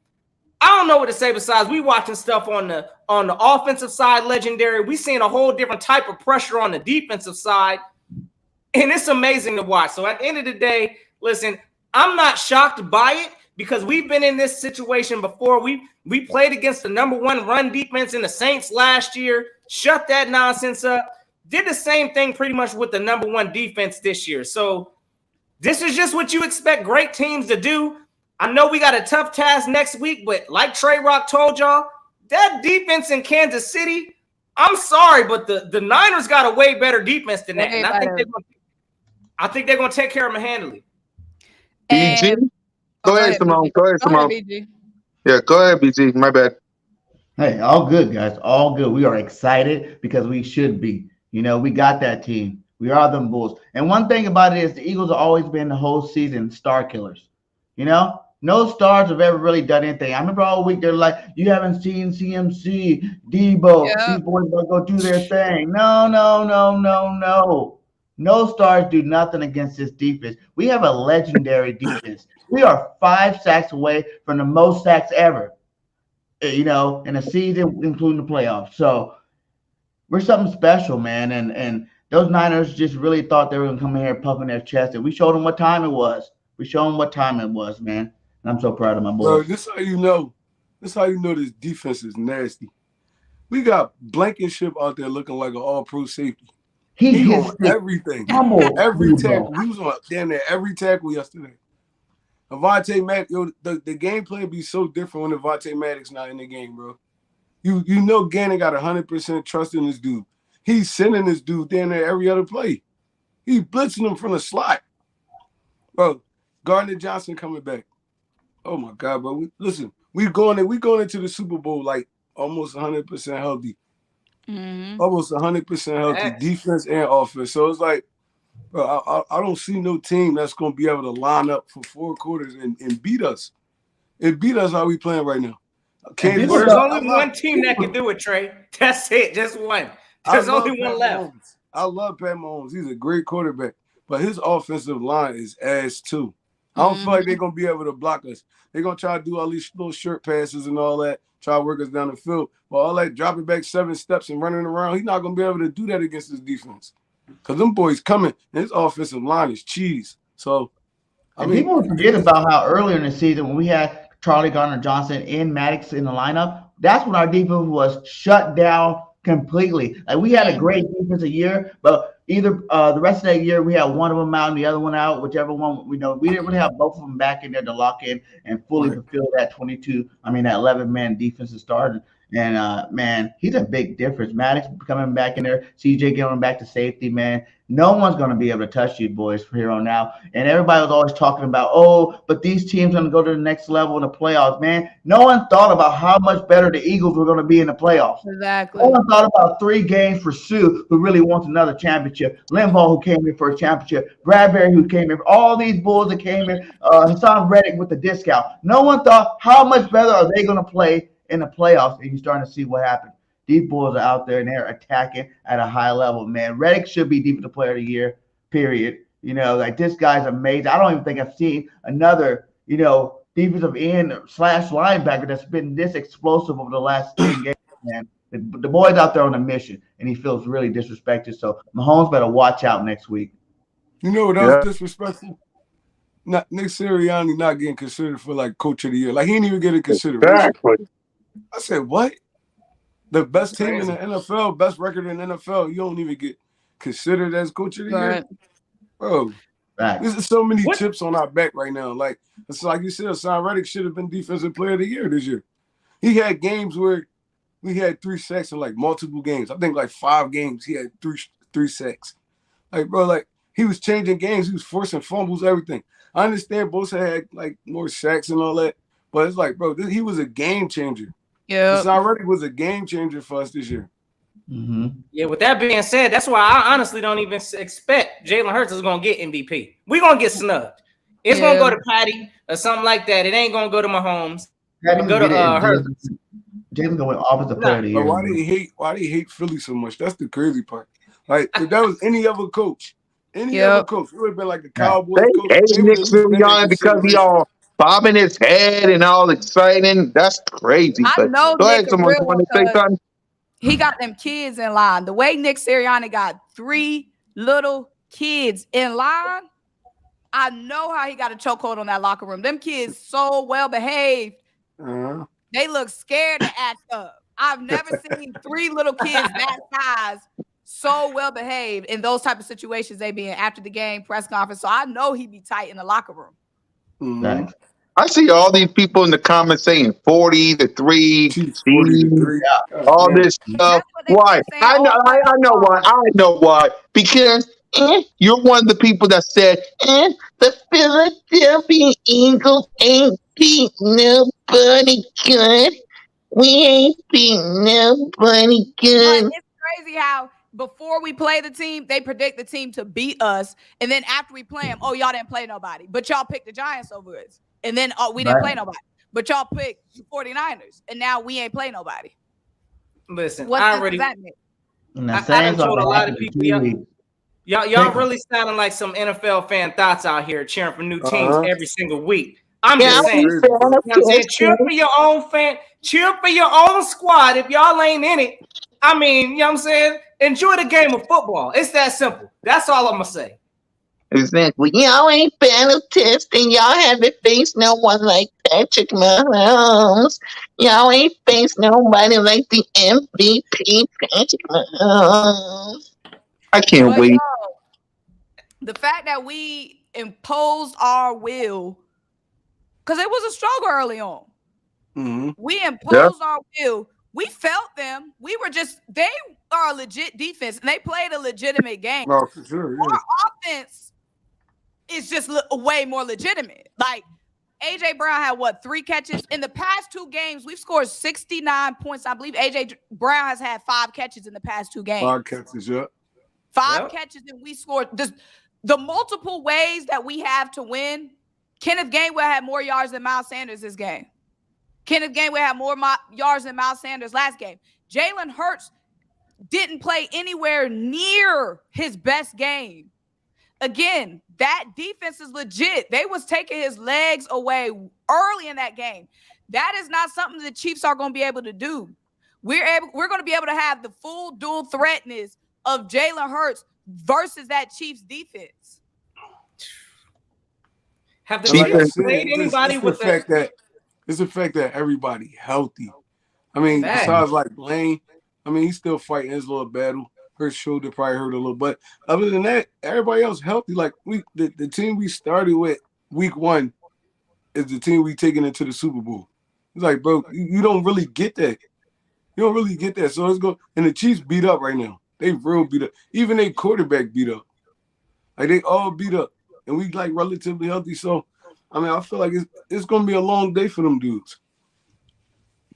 I don't know what to say besides we watching stuff on the offensive side, legendary. We seeing a whole different type of pressure on the defensive side. And it's amazing to watch. So at the end of the day, listen, I'm not shocked by it because we've been in this situation before. We played against the number one run defense in the Saints last year, shut that nonsense up, did the same thing pretty much with the number one defense this year. So this is just what you expect great teams to do. I know we got a tough task next week, but like Trey Rock told y'all, that defense in Kansas City, I'm sorry, but the Niners got a way better defense than that. And I think they're going to take care of them handily. BG? Go ahead, Simone. Go ahead, Simone. BG. Yeah, go ahead, BG. My bad. Hey, all good, guys. All good. We are excited because we should be. We got that team. We are them Bulls. And one thing about it is the Eagles have always been the whole season star killers. No stars have ever really done anything. I remember all week they're like, you haven't seen CMC, Debo. Yeah. These boys going to go do their thing. No. No stars do nothing against this defense. We have a legendary defense. We are 5 sacks away from the most sacks ever, in a season, including the playoffs. So we're something special, man. And those Niners just really thought they were going to come in here puffing their chest. And we showed them what time it was. Man. And I'm so proud of my boys. Bro, this is how you know. This defense is nasty. We got Blankenship out there looking like an all-pro safety. He on everything. Every tackle. He was on damn near every tackle yesterday. Avonte Maddox, the game plan be so different when Avonte Maddox not in the game, bro. You know Gannon got 100% trust in this dude. He's sending this dude down there every other play. He blitzing him from the slot. Bro, Gardner Johnson coming back. Oh my God, bro. We going into the Super Bowl like almost 100% healthy. Mm-hmm. Almost 100% healthy, defense and offense. So it's like, bro, I don't see no team that's going to be able to line up for 4 quarters and beat us. And beat us how we playing right now. There's only one team that can do it, Trey. That's it. Just one. There's only one left. I love Pat Mahomes. He's a great quarterback. But his offensive line is ass too. I don't feel like they're going to be able to block us. They're going to try to do all these little short passes and all that, try to work us down the field. But all that dropping back 7 steps and running around, he's not going to be able to do that against his defense. Because them boys coming, and his offensive line is cheese. So, people forget about how earlier in the season when we had Charlie Gardner-Johnson and Maddox in the lineup, that's when our defense was shut down completely. Like, we had a great defensive year, but either the rest of that year we had one of them out and the other one out, whichever one we didn't really have both of them back in there to lock in and fully fulfill that 11-man defensive starter. And man, he's a big difference. Maddox coming back in there, CJ going back to safety, man. No one's going to be able to touch you boys from here on out. And everybody was always talking about, but these teams are going to go to the next level in the playoffs, man. No one thought about how much better the Eagles were going to be in the playoffs. Exactly. No one thought about 3 games for Sue, who really wants another championship. Limbaugh, who came in for a championship. Bradbury, who came in. All these Bulls that came in. Hassan Reddick with the discount. No one thought how much better are they going to play in the playoffs, and you're starting to see what happened. These boys are out there and they're attacking at a high level, man. Reddick should be defensive player of the year, period. This guy's amazing. I don't even think I've seen another, defensive end / linebacker that's been this explosive over the last 10 games, man. The boy's out there on a mission, and he feels really disrespected. So Mahomes better watch out next week. You know what else disrespectful? Nick Sirianni not getting considered for like coach of the year. Like he didn't even get a consideration. Exactly. I said, what? The best That's team in crazy. the NFL, best record in the NFL, you don't even get considered as coach of the year, Right. bro. Right. There's so many What? chips on our back right now. Like it's like you said, Hassan Reddick should have been defensive player of the year this year. He had games where we had 3 sacks in like multiple games. I think like 5 games he had three sacks. Like bro, like he was changing games. He was forcing fumbles, everything. I understand Bosa had like more sacks and all that, but it's like, bro, he was a game changer. Yeah. Hassan Reddick was a game changer for us this year. Mm-hmm. Yeah, with that being said, that's why I honestly don't even expect Jalen Hurts is going to get MVP. We're going to get snubbed. It's going to go to Patty or something like that. It ain't going to go to Mahomes. Patty Go can to get it. Hurts. Jalen going offensive player of the But year. why they hate Philly so much? That's the crazy part. Like if that was any other coach, it would have been like the Cowboys They coach. hate They would Nick at least been in Sirianni because he consideration. all bobbing his head and all exciting. That's crazy. I But know go Nick ahead, a someone real want one to say because something? he got them kids in line. The way Nick Sirianni got 3 little kids in line, I know how he got a chokehold on that locker room. Them kids so well behaved. Uh-huh. They look scared to act up. I've never seen 3 little kids that size so well behaved in those type of situations they be in after the game press conference. So I know he be tight in the locker room. Mm-hmm. Right. I see all these people in the comments saying 40-3, Chiefs 40-3. all Damn. this stuff. That's what they've Why? been saying I know. all I playoff know why. long. I know why. Because you're one of the people that said the Philadelphia Eagles ain't beat nobody good. We ain't beat nobody But good. it's crazy how before we play the team, they predict the team to beat us. And then after we play them, oh, y'all didn't play nobody. But y'all picked the Giants over us. And then we didn't play nobody. But y'all picked the 49ers. And now we ain't play nobody. Listen, What I sense already, does that make? And the I done Saints are told a the lot of after people, 2 weeks. y'all really sounding like some NFL fan thoughts out here cheering for new teams Uh-huh. every single week. I'm Yeah, just That's saying. crazy, bro. You know what I'm saying? Cheer for your own fan. Cheer for your own squad. If y'all ain't in it, I mean, you know what I'm saying? Enjoy the game of football. It's that simple. That's all I'm going to say. Exactly. Y'all ain't battle testing. Y'all haven't faced no one like Patrick Mahomes. Y'all ain't faced nobody like the MVP Patrick Mahomes. I can't But wait. yo, the fact that we imposed our will, because it was a struggle early on. Mm-hmm. We imposed our will. We felt them. They are a legit defense, and they played a legitimate game. Oh, for sure, yeah. Our offense is just way more legitimate. Like, A.J. Brown had, 3 catches? In the past 2 games, we've scored 69 points. I believe A.J. Brown has had 5 catches in the past 2 games. 5 catches, yeah. 5 catches, and we scored. The multiple ways that we have to win, Kenneth Gainwell had more yards than Miles Sanders this game. Kenneth Gainwell had more yards than Miles Sanders last game. Jalen Hurts didn't play anywhere near his best game. Again, that defense is legit. They was taking his legs away early in that game. That is not something the Chiefs are going to be able to do. We're going to be able to have the full dual threatness of Jalen Hurts versus that Chiefs defense. Have the Like I Chiefs said, played anybody it's with the fact that everybody healthy. I mean, Fact. besides like Blaine, I mean, he's still fighting his little battle. Her shoulder probably hurt a little, but other than that, everybody else healthy. Like the team we started with week 1 is the team we taking into the Super Bowl. It's like, bro, you don't really get that. You don't really get that. So let's go. And the Chiefs beat up right now. They real beat up. Even their quarterback beat up. Like they all beat up, and we like relatively healthy. So, I mean, I feel like it's gonna be a long day for them dudes.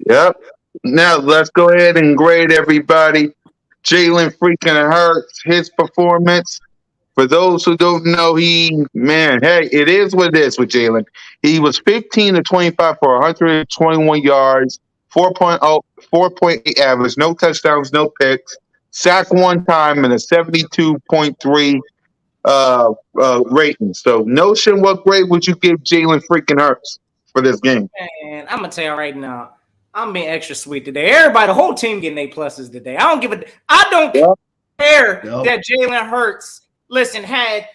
Yep. Now let's go ahead and grade everybody. Jalen freaking Hurts, his performance. For those who don't know, hey, it is what it is with Jalen. He was 15 to 25 for 121 yards, 4.8 average, no touchdowns, no picks, sack 1 time, and a 72.3 rating. So, Notion, what grade would you give Jalen freaking Hurts for this game? Man, I'm gonna tell you right now, I'm being extra sweet today. Everybody, the whole team getting A+ today. I don't care Yep. that Jalen Hurts, listen, had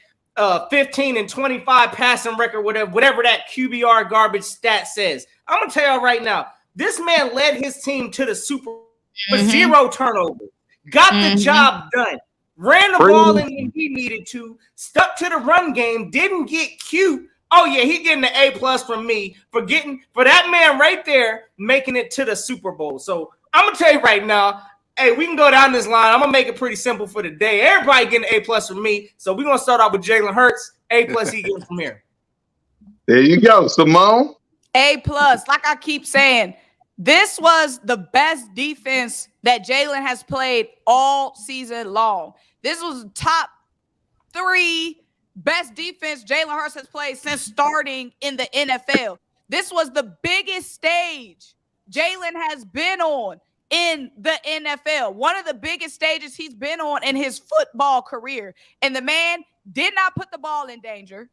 15 and 25 passing record, whatever that QBR garbage stat says. I'm gonna tell y'all right now, this man led his team to the Super Bowl with 0 turnovers, got the job done, ran the ball in when he needed to, stuck to the run game, didn't get cute. Oh yeah, he getting an A+ from me for that man right there making it to the Super Bowl. So I'm gonna tell you right now. Hey, we can go down this line. I'm gonna make it pretty simple for the day. Everybody getting an A+ from me. So we're gonna start off with Jalen Hurts. A+ he gets from here. There you go, Simone. A+. Like I keep saying, this was the best defense that Jalen has played all season long. This was top 3 best defense Jalen Hurts has played since starting in the NFL. This was the biggest stage Jalen has been on in the NFL. One of the biggest stages he's been on in his football career. And the man did not put the ball in danger.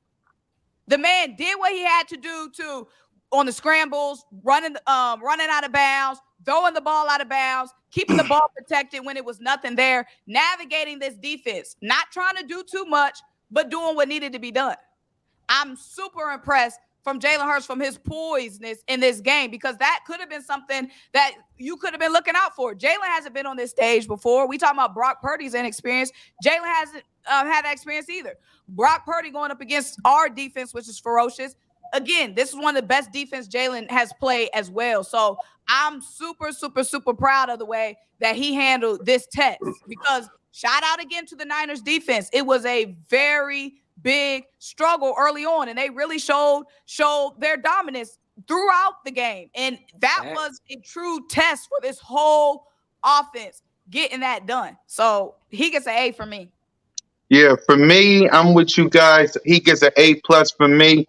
The man did what he had to do on the scrambles, running out of bounds, throwing the ball out of bounds, keeping the ball protected when it was nothing there, navigating this defense, not trying to do too much, but doing what needed to be done. I'm super impressed from Jalen Hurts, from his poiseness in this game, because that could have been something that you could have been looking out for. Jalen hasn't been on this stage before. We talking about Brock Purdy's inexperience. Jalen hasn't had that experience either. Brock Purdy going up against our defense, which is ferocious. Again, this is one of the best defense Jalen has played as well. So I'm super, super, super proud of the way that he handled this test, because shout out again to the Niners defense. It was a very big struggle early on, and they really showed their dominance throughout the game. And that was a true test for this whole offense, getting that done. So he gets an A for me. Yeah, for me, I'm with you guys. He gets an A+ for me.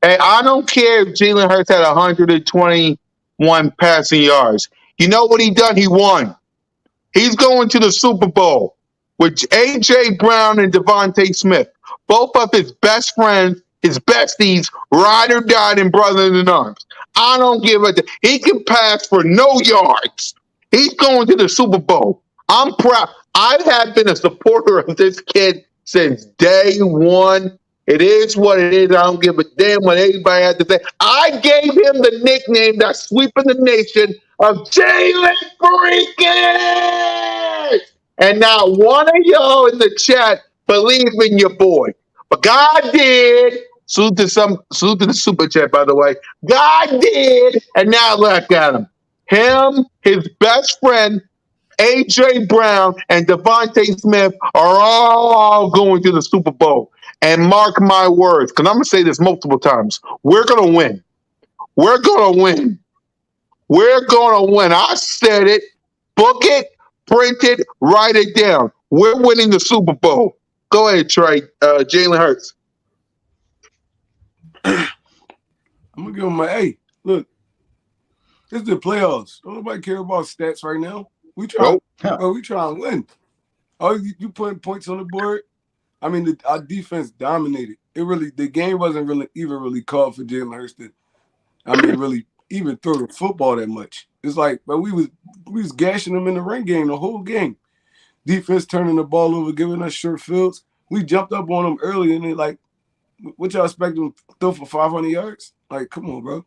Hey, I don't care if Jalen Hurts had 121 passing yards. You know what he done? He won. He's going to the Super Bowl with A.J. Brown and Devontae Smith, both of his best friends, his besties, ride or die and brothers in arms. I don't give a damn. He can pass for no yards. He's going to the Super Bowl. I'm proud. I have been a supporter of this kid since day one. It is what it is. I don't give a damn what anybody has to say. I gave him the nickname that's sweeping the nation of Jalen Freaking. And not one of y'all in the chat believe in your boy. But God did. Salute to the super chat, by the way. God did. And now look at him. Him, his best friend, A.J. Brown, and Devontae Smith are all going to the Super Bowl. And mark my words, because I'm going to say this multiple times. We're going to win. We're going to win. We're going to win. I said it. Book it. Print it. Write it down. We're winning the Super Bowl. Go ahead, Trey. Jalen Hurts. I'm going to give him an A. Look, this is the playoffs. Don't nobody care about stats right now. We try to win. Oh, you putting points on the board? I mean, our defense dominated. The game wasn't really called for Jalen Hurts to, really even throw the football that much. It's like, but we was gashing them in the run game the whole game. Defense turning the ball over, giving us short fields. We jumped up on them early, and they like, what y'all expect them to throw for 500 yards? Like, come on, bro.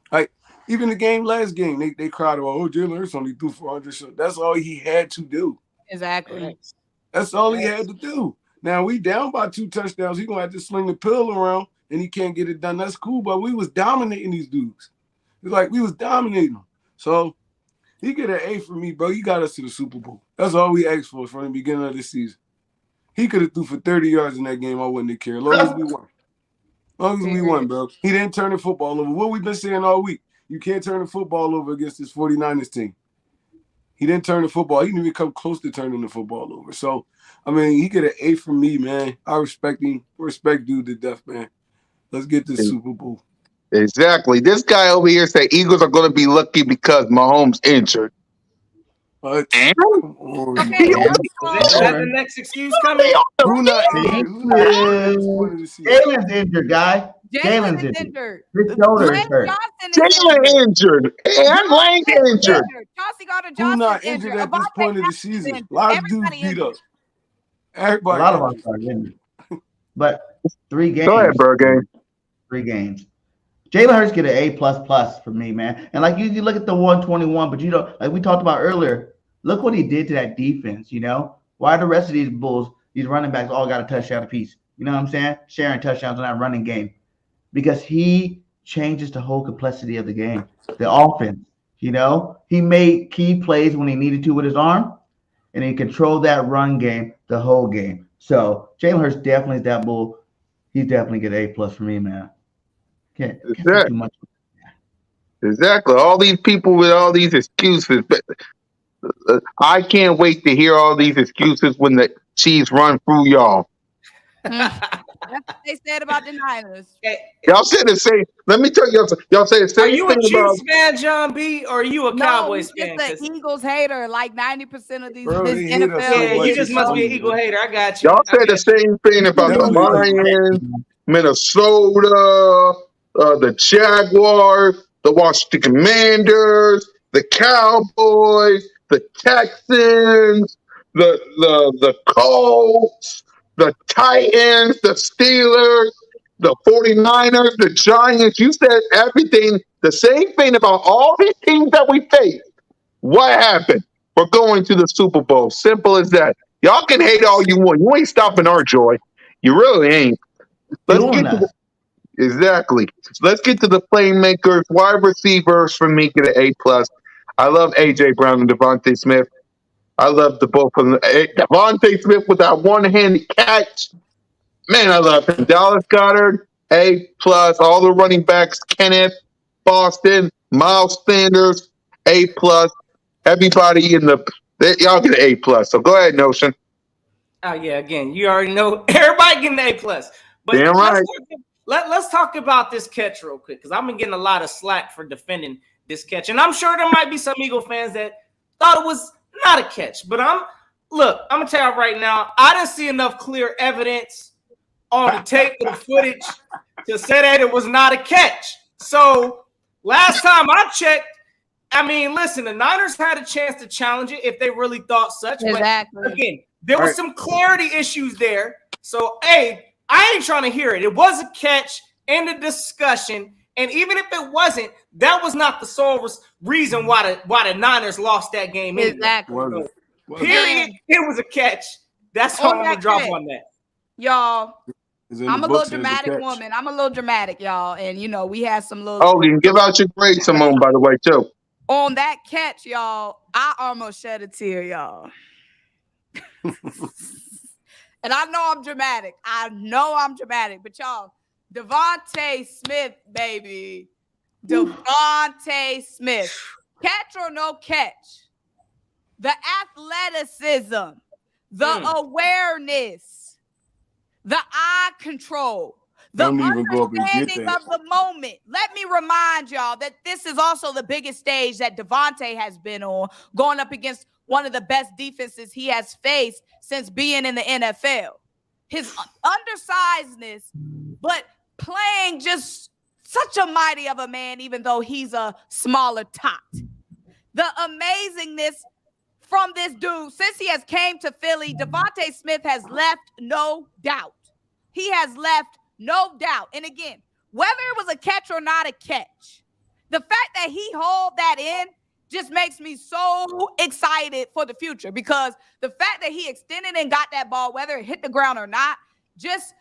Like, even the last game, they cried about, oh, Jalen Hurts only threw 400. So that's all he had to do. Exactly. That's all he had to do. Now, we down by 2 touchdowns. He's going to have to sling the pill around, and he can't get it done. That's cool, but we was dominating these dudes. It's like we was dominating them. So he get an A for me, bro. He got us to the Super Bowl. That's all we asked for from the beginning of the season. He could have threw for 30 yards in that game. I wouldn't have cared. As long as we won. As long as we won, bro. He didn't turn the football over. What we've been saying all week. You can't turn the football over against this 49ers team. He didn't turn the football. He didn't even come close to turning the football over. So, he get an A from me, man. I respect him. Respect dude to death, man. Let's get this Super Bowl. Exactly. This guy over here said Eagles are going to be lucky because Mahomes injured. What? Is that the next excuse coming? Who not injured? Jalen's injured, guy. Jalen's injured. His shoulder is hurt. Jalen injured. And Lane injured. Chauncey Gardner Who not Johnson injured at this point of the season? A lot of dudes beat up. A lot of us are injured. But 3 games. Go ahead, Burger. 3 games. Jalen Hurts get an A++ for me, man. And like you look at the 121, but like we talked about earlier, look what he did to that defense. Why the rest of these Bulls, these running backs, all got a touchdown apiece? You know what I'm saying? Sharing touchdowns on that running game because he changes the whole complexity of the game, the offense. He made key plays when he needed to with his arm, and he controlled that run game the whole game. So Jalen Hurts definitely is that Bull. He's definitely get A+ for me, man. Can't say too much. Exactly. All these people with all these excuses. I can't wait to hear all these excuses when the Chiefs run through y'all. That's what they said about the Niners. Y'all said the same. Let me tell you, y'all say the same Are you a thing Chiefs fan, John B, or are you a Cowboys fan? Just an Eagles hater. Like 90% of these Bro, this he hit us NFL. so Yeah, much you just this must be an season. Eagle hater. I got you. Y'all say the same thing about the Lions, Minnesota, the Jaguars, the Washington Commanders, the Cowboys, the Texans, the Colts, the Titans, the Steelers, the 49ers, the Giants. You said everything, the same thing about all these teams that we faced. What happened? We're going to the Super Bowl. Simple as that. Y'all can hate all you want. You ain't stopping our joy. You really ain't. Let's get to exactly. Let's get to the playmakers, wide receivers for me get an A+. I love AJ Brown and Devontae Smith. I love the both of them. Devontae Smith with that one-handed catch. Man, I love him. Dallas Goedert, A+. All the running backs, Kenneth, Boston, Miles Sanders, A+. Everybody y'all get an A+. So go ahead, Notion. Oh yeah, again, you already know everybody getting an A+. But damn right. Let's talk about this catch real quick because I've been getting a lot of slack for defending this catch, and I'm sure there might be some Eagle fans that thought it was not a catch. But I'm gonna tell you right now, I didn't see enough clear evidence on the tape and the footage to say that it was not a catch. So last time I checked, I mean, listen, the Niners had a chance to challenge it if they really thought such. Exactly. But again, there was some clarity issues there. So, I ain't trying to hear it. It was a catch in the discussion. And even if it wasn't, that was not the sole reason why the Niners lost that game. Exactly. Anyway. Period. It was a catch. That's all I'm going to drop on that. Y'all, I'm a little dramatic woman. I'm a little dramatic, y'all. And, we had some little. Oh, you can give out your grade, Simone, by the way, too. On that catch, y'all, I almost shed a tear, y'all. And I know I'm dramatic. But y'all, Devontae Smith, baby. Devontae Smith. Catch or no catch. The athleticism, the awareness, the eye control, the understanding of the moment. Let me remind y'all that this is also the biggest stage that Devontae has been on, going up against one of the best defenses he has faced since being in the NFL. His undersizedness, but playing just such a mighty of a man, even though he's a smaller tot. The amazingness from this dude, since he has came to Philly, Devontae Smith has left no doubt. He has left no doubt. And again, whether it was a catch or not a catch, the fact that he hauled that in just makes me so excited for the future, because the fact that he extended and got that ball, whether it hit the ground or not, just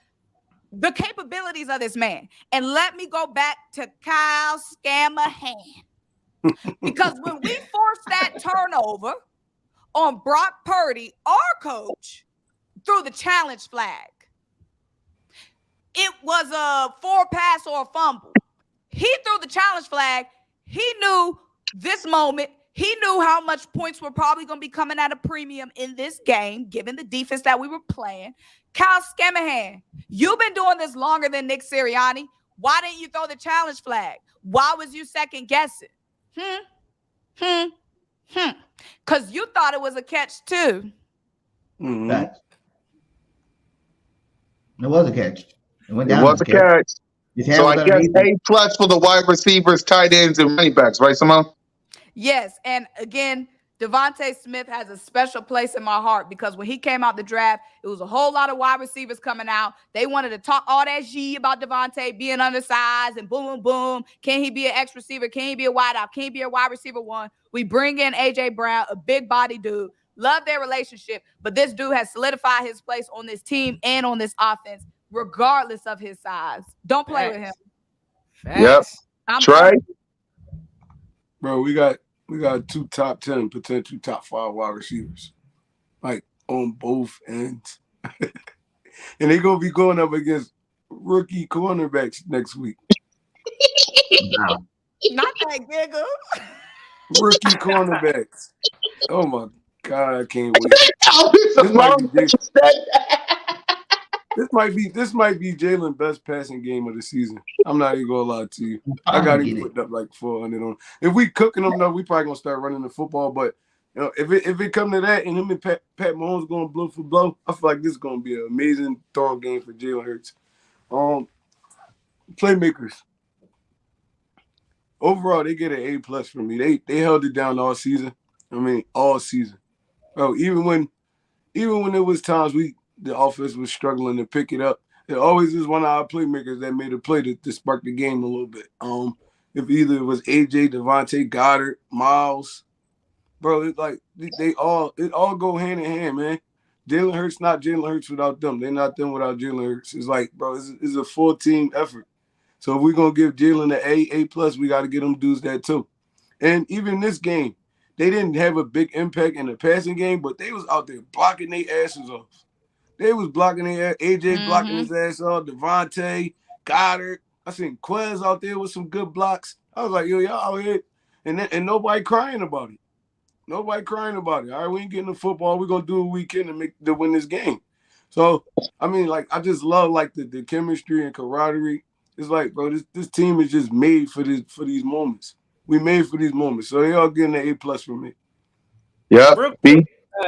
the capabilities of this man. And let me go back to Kyle Scamahan. Because when we forced that turnover on Brock Purdy, our coach, threw the challenge flag. It was a 4-pass or a fumble. He threw the challenge flag. He knew this moment. He knew how much points were probably going to be coming at a premium in this game, given the defense that we were playing. Kyle Scamahan, you've been doing this longer than Nick Sirianni. Why didn't you throw the challenge flag? Why was you second guessing? Because you thought it was a catch too. Mm-hmm. It was a catch. It was a catch. So I guess A+ for the wide receivers, tight ends, and running backs, right, Simone? Yes, and again, Devontae Smith has a special place in my heart because when he came out the draft, it was a whole lot of wide receivers coming out. They wanted to talk all that G about Devontae being undersized and boom, boom, boom. Can he be an X receiver? Can he be a wide out? Can he be a wide receiver one? We bring in A.J. Brown, a big body dude. Love their relationship, but this dude has solidified his place on this team and on this offense, regardless of his size. Don't play with him. Yep. I'm Trey? Bro, we got 2 top 10, potential top 5 wide receivers, like on both ends, and they're gonna be going up against rookie cornerbacks next week. Wow. Not that giggle. Rookie cornerbacks. Oh my God, I can't wait. This might be Jalen's best passing game of the season. I'm not even gonna lie to you. I got him putting up like 400 on. If we cooking them though, we probably gonna start running the football. But you know, if it come to that, and him and Pat Mahomes going blow for blow, I feel like this is gonna be an amazing throwing game for Jalen Hurts. Playmakers. Overall, they get an A+ from me. They held it down all season. I mean, all season. Bro, even when there was times the offense was struggling to pick it up, there always is one of our playmakers that made a play to spark the game a little bit. If either it was AJ, Devontae, Goddard, Miles, bro, it's like it all go hand in hand, man. Jalen Hurts not Jalen Hurts without them. They're not them without Jalen Hurts. It's like, bro, it's a full team effort. So if we're gonna give Jalen an A+, we got to get them dudes that too. And even this game, they didn't have a big impact in the passing game, but they was out there blocking their asses off. They was blocking their ass. AJ blocking his ass off. Devontae, Goddard. I seen Quez out there with some good blocks. I was like, yo, y'all out here, and nobody crying about it. Nobody crying about it. All right, we ain't getting the football. We're gonna do what we can to win this game. So I mean, like, I just love like the chemistry and camaraderie. It's like, bro, this team is just made for these moments. We made for these moments. So they all getting an A+ from me. Yeah.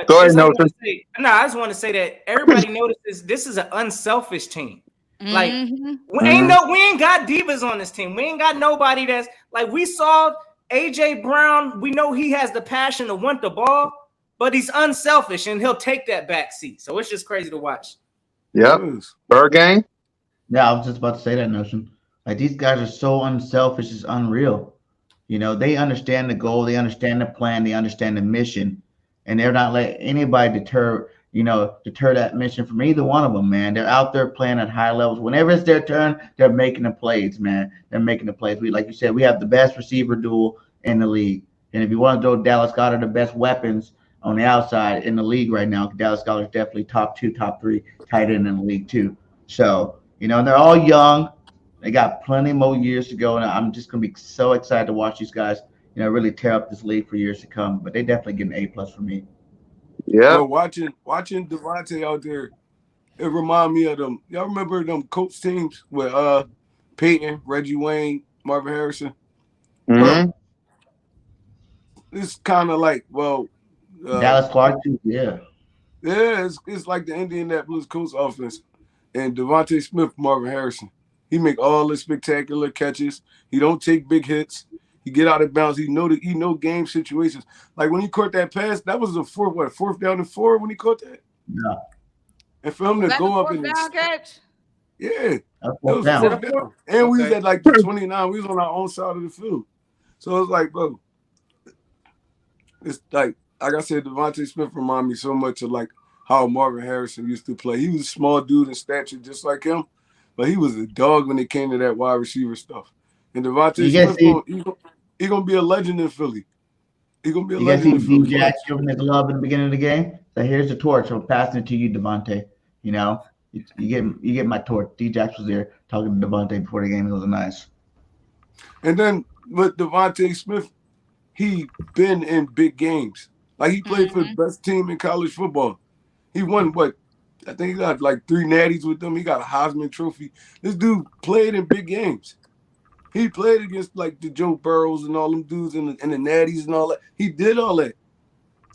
Go ahead, Nelson. I just want to say that everybody notices this is an unselfish team. Like we ain't got divas on this team. We ain't got nobody that's like, we saw AJ Brown. We know he has the passion to want the ball, but he's unselfish and he'll take that back seat. So it's just crazy to watch. Yep. Bird gang. Yeah, I was just about to say that, Notion. Like, these guys are so unselfish, it's unreal. You know, they understand the goal, they understand the plan, they understand the mission, and they're not letting anybody deter that mission from either one of them, man. They're out there playing at high levels. Whenever it's their turn, they're making the plays, man. They're making the plays. Like you said, we have the best receiver duel in the league. And if you want to throw Dallas Goedert, the best weapons on the outside in the league right now, Dallas Goedert is definitely top 2, top 3 tight end in the league too. So, and they're all young. They got plenty more years to go, and I'm just gonna be so excited to watch these guys, really tear up this league for years to come. But they definitely get an A+ for me. Yeah. Well, watching Devontae out there, it remind me of them. Y'all remember them Colts teams with Peyton, Reggie Wayne, Marvin Harrison? Bro, it's kind of like, Dallas Clark too, yeah. Yeah, it's like the Indianapolis Colts offense. And Devontae Smith, Marvin Harrison. He make all the spectacular catches. He don't take big hits. He get out of bounds. He know game situations. Like when he caught that pass, that was a fourth down and 4 when he caught that. Yeah. And for him to go up and catch? Yeah. It was down. fourth down. And we was at like the 29. We was on our own side of the field. So it's like, bro, it's like I said, Devontae Smith remind me so much of like how Marvin Harrison used to play. He was a small dude in stature just like him, but he was a dog when it came to that wide receiver stuff. And Devontae Smith, he's going to be a legend in Philly. He's going to be a legend in Philly. You guys giving his love in the beginning of the game? So here's the torch. I'm passing it to you, Devontae. You get my torch. D-Jax was there talking to Devontae before the game. It was nice. And then with Devontae Smith, he been in big games. Like he played for the best team in college football. He won I think he got like 3 natties with them. He got a Heisman Trophy. This dude played in big games. He played against like the Joe Burrows and all them dudes and the natties and all that. He did all that.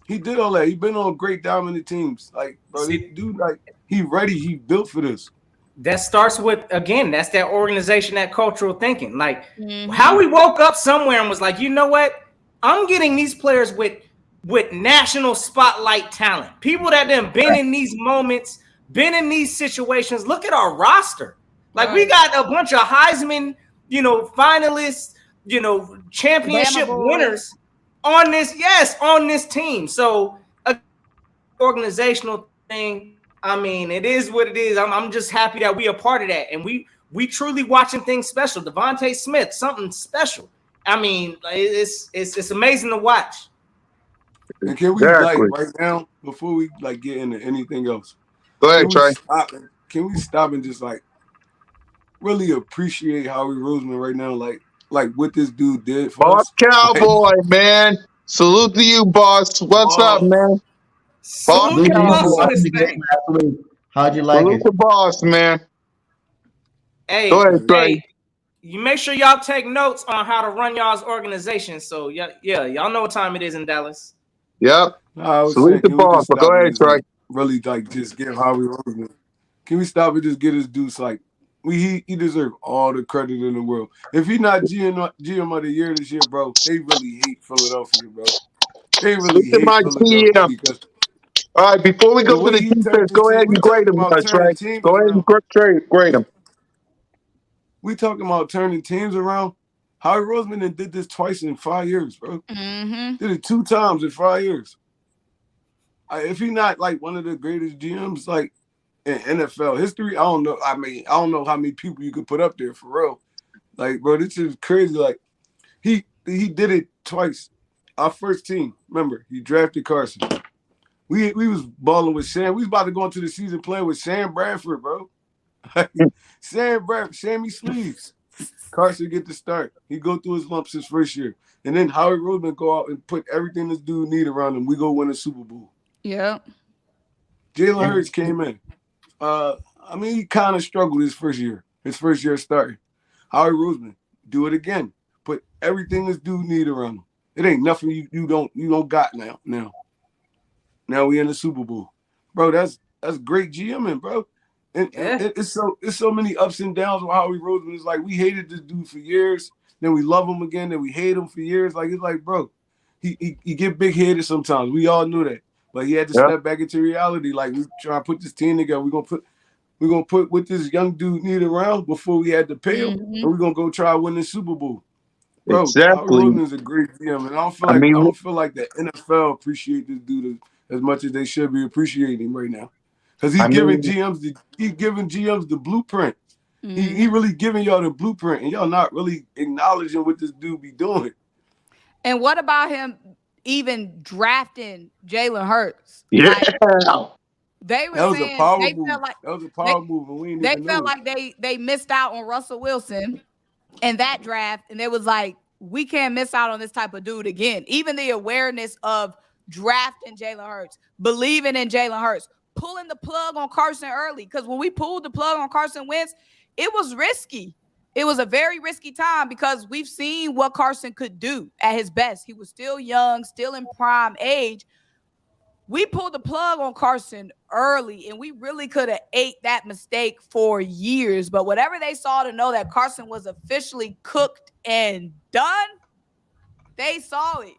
He been on great dominant teams. Like, bro, this dude, like, he ready. He built for this. That starts with, again, that's that organization, that cultural thinking. Like how we woke up somewhere and was like, you know what? I'm getting these players with with national spotlight talent. People that have been in these moments, been in these situations. Look at our roster. Like we got a bunch of Heisman, finalists, championship winners on this team. So a organizational thing. I mean, it is what it is. I'm just happy that we are part of that, and we truly watching things special. Devontae Smith, something special. I mean, it's amazing to watch. And can we right now, before we get into anything else, go ahead, Trey. Can we stop and just really appreciate Howie Roseman right now? Like what this dude did for Boss us. Cowboy, man. Salute to you, boss. What's up, man? Salute to boss on this thing. How'd you like Salute it? to boss, man. Hey, go ahead, Trey. You make sure y'all take notes on how to run y'all's organization. So y'all know what time it is in Dallas. Yep. Salute the boss. But go ahead, Trey. Really just give Howie Roseman. Can we stop and just get his dudes he deserves all the credit in the world. If he's not GM of the year this year, bro, they really hate Philadelphia, bro. They really hate Philadelphia because. All right, before we go to the defense, go ahead and grade him, Trey. Go ahead and grade him. We talking about turning teams around. Howie Roseman did this twice in 5 years, bro. Mm-hmm. Did it 2 times in 5 years. If he's not one of the greatest GMs in NFL history, I don't know. I mean, I don't know how many people you could put up there for real. Bro, this is crazy. He did it twice. Our first team, remember, he drafted Carson. We was balling with Sam. We was about to go into the season playing with Sam Bradford, bro. Sam Bradford, Sammy Sleeves. Carson get the start. He go through his lumps his first year. And then Howie Roseman go out and put everything this dude need around him. We go win a Super Bowl. Yeah. Jalen Hurts came in. He kind of struggled his first year. His first year starting. Howie Roseman, do it again. Put everything this dude need around him. It ain't nothing you don't got now. Now we in the Super Bowl. Bro, that's great GMing, bro. And it's so many ups and downs with Howie Roseman. It's we hated this dude for years, then we love him again, then we hate him for years. It's bro, he get big-headed sometimes. We all knew that. But he had to step back into reality. We try to put this team together. We're gonna put what this young dude need around before we had to pay him, and we're gonna go try to win the Super Bowl. Bro, exactly. Howie Roseman is a great GM, and I don't feel like the NFL appreciate this dude as much as they should be appreciating him right now, because he's giving GMs the blueprint. He really giving y'all the blueprint, and y'all not really acknowledging what this dude be doing. And what about him even drafting Jalen Hurts? Yeah. They were that was saying a power they move. felt like that was a power move, and we didn't they even felt know like they missed out on Russell Wilson in that draft, and they was like, we can't miss out on this type of dude again. Even the awareness of drafting Jalen Hurts, believing in Jalen Hurts, pulling the plug on Carson early. Because when we pulled the plug on Carson Wentz, it was risky. It was a very risky time because we've seen what Carson could do at his best. He was still young, still in prime age. We pulled the plug on Carson early, and we really could have ate that mistake for years. But whatever they saw to know that Carson was officially cooked and done, they saw it.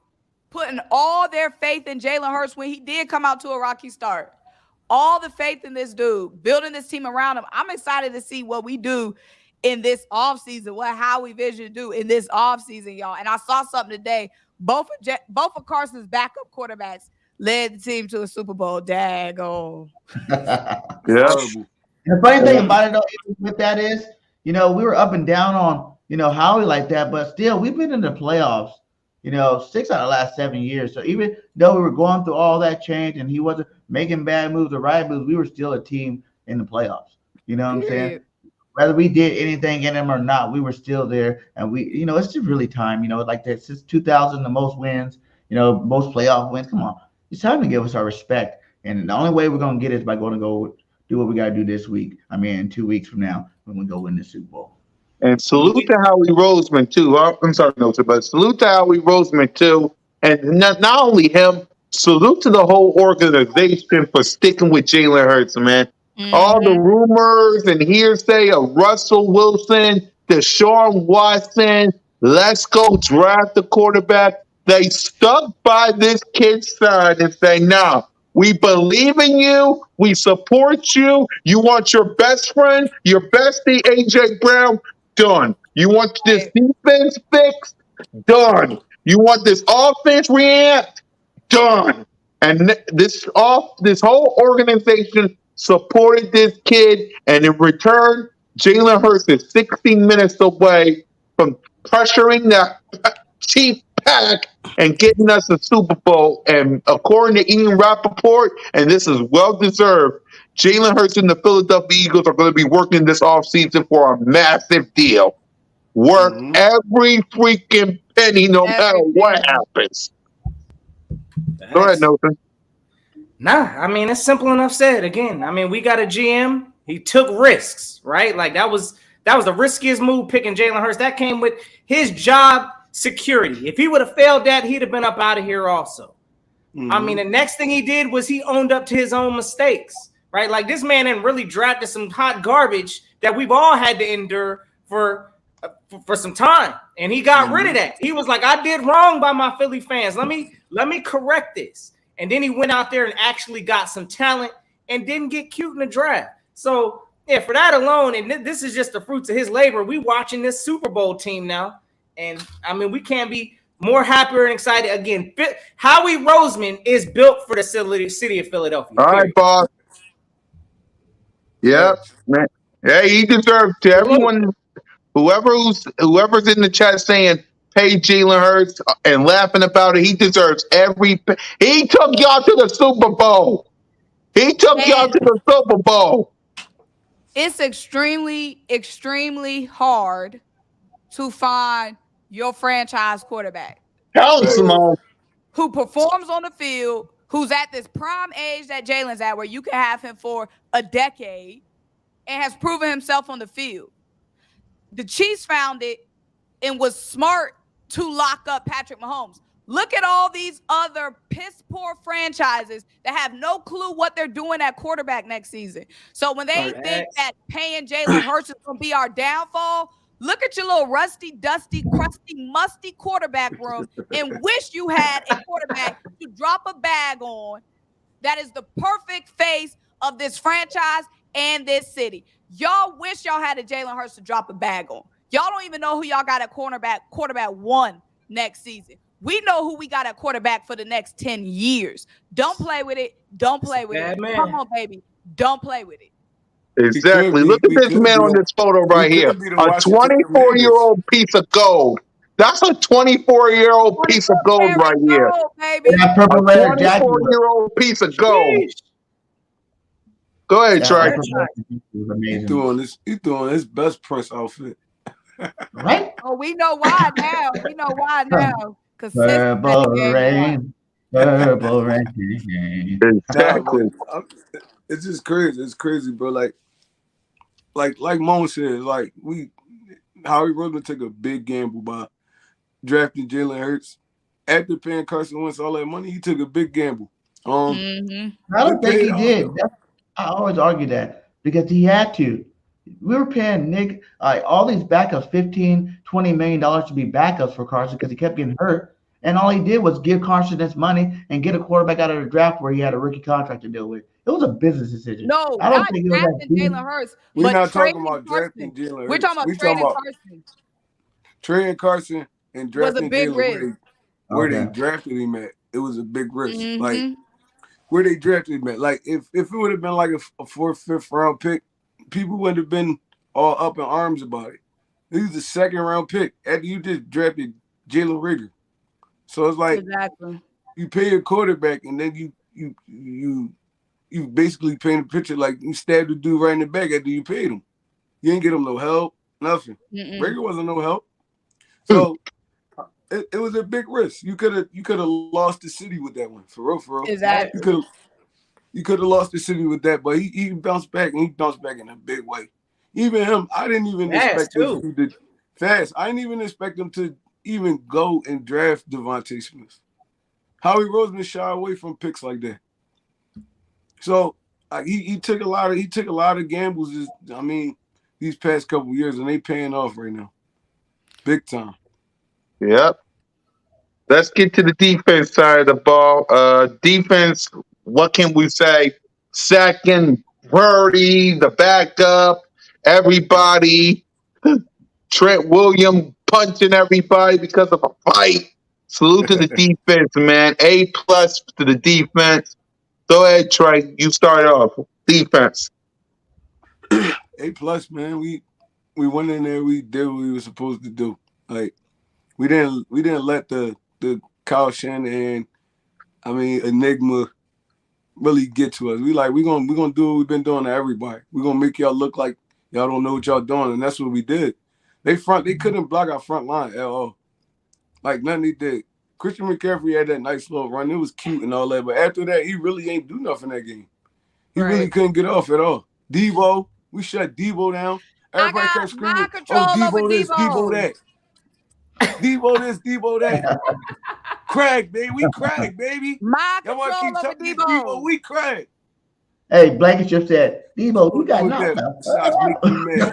Putting all their faith in Jalen Hurts when he did come out to a rocky start. All the faith in this dude, building this team around him. I'm excited to see what we do in this offseason, what Howie Vision do in this offseason, y'all. And I saw something today. Both of Carson's backup quarterbacks led the team to a Super Bowl. Daggone. Yeah. The funny thing about it, though, with that is, we were up and down on, Howie like that, but still, we've been in the playoffs, 6 out of the last 7 years. So even though we were going through all that change and he wasn't making bad moves or right moves, we were still a team in the playoffs. You know what I'm saying? Whether we did anything in them or not, we were still there. And we, it's just really time, like that since 2000, the most wins, most playoff wins. Come on. It's time to give us our respect. And the only way we're going to get it is by going to go do what we got to do this week. 2 weeks from now when we go win the Super Bowl. And salute to Howie Roseman, too. I'm sorry, Milton, but salute to Howie Roseman, too. And not only him, salute to the whole organization for sticking with Jalen Hurts, man. Mm-hmm. All the rumors and hearsay of Russell Wilson, Deshaun Watson, let's go draft the quarterback. They stuck by this kid's side and say, "No, we believe in you. We support you. You want your best friend, your bestie, AJ Brown? Done. You want this defense fixed? Done. You want this offense reamped? Done." And this whole organization supported this kid, and in return, Jalen Hurts is 16 minutes away from pressuring the Chief Pack and getting us a Super Bowl. And according to Ian Rappaport, and this is well deserved, Jalen Hurts and the Philadelphia Eagles are going to be working this offseason for a massive deal. Work every freaking penny, no matter what happens. Go ahead, Nathan. Nah, I mean, it's simple enough said. Again, I mean, we got a GM. He took risks, right? Like that was the riskiest move picking Jalen Hurts. That came with his job security. If he would have failed that, he'd have been up out of here also. I mean, the next thing he did was he owned up to his own mistakes, right? Like this man had really drafted some hot garbage that we've all had to endure for some time, and he got rid of that. He was like, "I did wrong by my Philly fans. Let me correct this." And then he went out there and actually got some talent and didn't get cute in the draft. So yeah, for that alone, and this is just the fruits of his labor. We watching this Super Bowl team now, and I mean, we can't be more happier and excited. Again, Howie Roseman is built for the city of Philadelphia. All right, boss. Yep, man. Yeah, he deserves to. Everyone, whoever's in the chat saying pay Jalen Hurts and laughing about it, he deserves every. He took y'all to the Super Bowl. He took y'all to the Super Bowl. It's extremely, extremely hard to find your franchise quarterback. Hell, Simone. Who performs on the field, who's at this prime age that Jalen's at, where you can have him for a decade and has proven himself on the field. The Chiefs found it and was smart to lock up Patrick Mahomes. Look at all these other piss-poor franchises that have no clue what they're doing at quarterback next season. So when they think that paying Jalen Hurts is going to be our downfall, look at your little rusty, dusty, crusty, musty quarterback room and wish you had a quarterback to drop a bag on that is the perfect face of this franchise and this city. Y'all wish y'all had a Jalen Hurts to drop a bag on. Y'all don't even know who y'all got at quarterback one next season. We know who we got at quarterback for the next 10 years. Don't play with it. Don't play with it. Come on, baby. Don't play with it. Exactly. Look at this man on this photo right here. A 24-year-old piece of gold. That's a 24-year-old piece of gold right here. Baby. A 24-year-old piece of gold. Go ahead, Trey. He's doing his best Prince outfit. Right? Oh, we know why now. We know why now. Purple rain. Purple rain. Exactly. It's just crazy. It's crazy, bro. Like Moan said, Howie Roseman took a big gamble by drafting Jalen Hurts. After paying Carson Wentz all that money, he took a big gamble. I don't think he did. I always argue that because he had to. We were paying Nick all these backups, $15-20 million to be backups for Carson because he kept getting hurt. And all he did was give Carson this money and get a quarterback out of the draft where he had a rookie contract to deal with. It was a business decision. No, I don't not think it was drafting Jalen Hurts. We're not talking about drafting Jalen Hurts. We're talking about trading Carson. Trading Carson and drafting Jalen where they drafted him at. It was a big risk. Like where they drafted him at. Like if it would have been like a 4th, 5th round pick, people wouldn't have been all up in arms about it. This is the 2nd round pick after you just drafted Jalen Reagor. So it's like you pay your quarterback and then you basically paint a picture like you stabbed the dude right in the back after you paid him. You ain't get him no help, nothing. Reagor wasn't no help. So it was a big risk. You could have lost the city with that one. For real. Exactly. You could have lost the city with that, but he bounced back and he bounced back in a big way. Even him, I didn't even expect him to do fast. I didn't even expect him to even go and draft Devontae Smith. Howie Roseman shy away from picks like that. So he took a lot of gambles. These past couple years, and they paying off right now, big time. Yep. Let's get to the defense side of the ball. Defense, what can we say? Second, Purdy, the backup, everybody. Trent Williams punching everybody because of a fight. Salute to the defense, man. A+ to the defense. Go ahead, Trey. You start off. Defense. A+, man. We went in there. We did what we were supposed to do. Like we didn't let the Kyle Shanahan, enigma really get to us. We gonna do what we've been doing to everybody. We're gonna make y'all look like y'all don't know what y'all doing, and that's what we did. They couldn't block our front line at all. Like nothing they did. Christian McCaffrey had that nice little run. It was cute and all that, but after that, he really ain't do nothing that game. He really couldn't get off at all. Debo, we shut Debo down. Everybody kept screaming, "Oh, Debo this, Debo that." Debo this, Debo that. Craig, baby. We Craig, baby. My Y'all want to keep control over telling Debo, we Craig. Hey, Blankenship said, Debo, you got knocked out. Shots make me mad.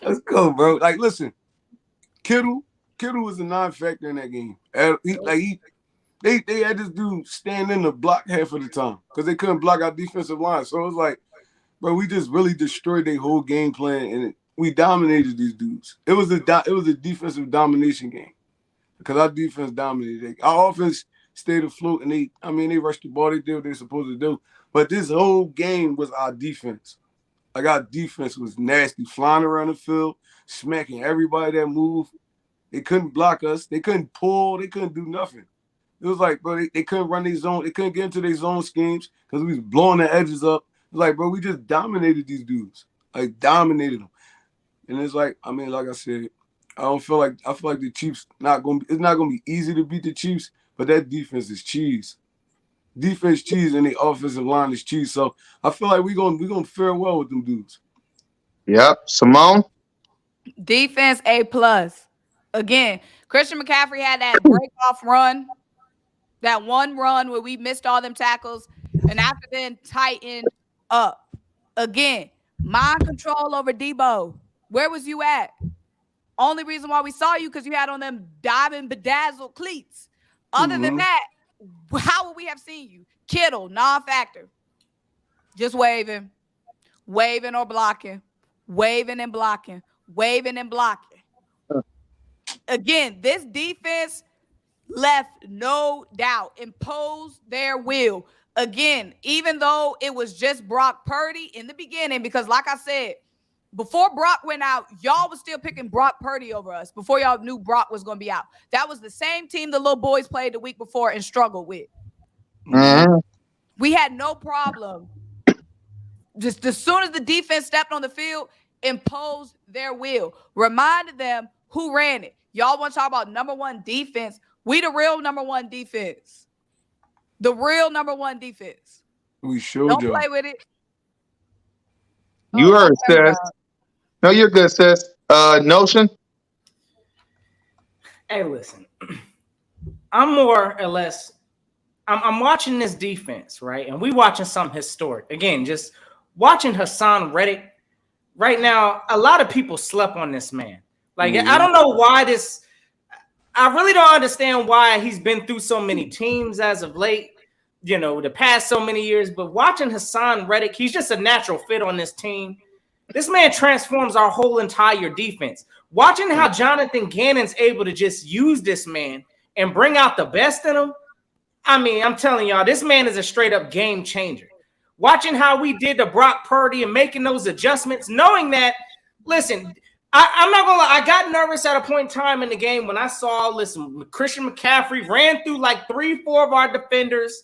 Let's go, bro. Like, listen, Kittle was a non-factor in that game. They had this dude stand in the block half of the time because they couldn't block our defensive line. So it was like, bro, we just really destroyed their whole game plan and we dominated these dudes. It was a defensive domination game because our defense dominated. Our offense stayed afloat and they rushed the ball. They did what they were supposed to do. But this whole game was our defense. Like our defense was nasty, flying around the field, smacking everybody that moved. They couldn't block us. They couldn't pull. They couldn't do nothing. It was like, bro, they couldn't run their zone. They couldn't get into their zone schemes because we was blowing the edges up. It was like, bro, we just dominated these dudes. Like, dominated them. And it's like, like I said, I feel like the Chiefs it's not gonna be easy to beat the Chiefs, but that defense is cheese. Defense cheese and the offensive line is cheese. So I feel like we're gonna fare well with them dudes. Yep. Simone? Defense A+. Again, Christian McCaffrey had that break off run, that one run where we missed all them tackles, and after then tighten up. Again, mind control over Debo. Where was you at? Only reason why we saw you because you had on them diamond bedazzled cleats. Other than that, how would we have seen you? Kittle, non-factor. Just waving or blocking, waving and blocking, waving and blocking. Again, this defense left no doubt, imposed their will. Again, even though it was just Brock Purdy in the beginning, because like I said, before Brock went out, y'all was still picking Brock Purdy over us before y'all knew Brock was going to be out. That was the same team the little boys played the week before and struggled with. We had no problem. Just as soon as the defense stepped on the field, imposed their will, reminded them who ran it. Y'all want to talk about number one defense? We the real number one defense. The real number one defense. We showed Don't y'all. play with it. You heard, sis. No, you're good, sis. Notion? Hey, listen. I'm more or less I'm watching this defense, right? And we watching something historic. Again, just watching Hassan Reddick. Right now, a lot of people slept on this man. Like, I don't know why this – I really don't understand why he's been through so many teams as of late, the past so many years. But watching Hassan Reddick, he's just a natural fit on this team. This man transforms our whole entire defense. Watching how Jonathan Gannon's able to just use this man and bring out the best in him, I'm telling y'all, this man is a straight-up game changer. Watching how we did to Brock Purdy and making those adjustments, knowing that, listen – I'm not gonna lie. I got nervous at a point in time in the game when I saw, Christian McCaffrey ran through like 3-4 of our defenders.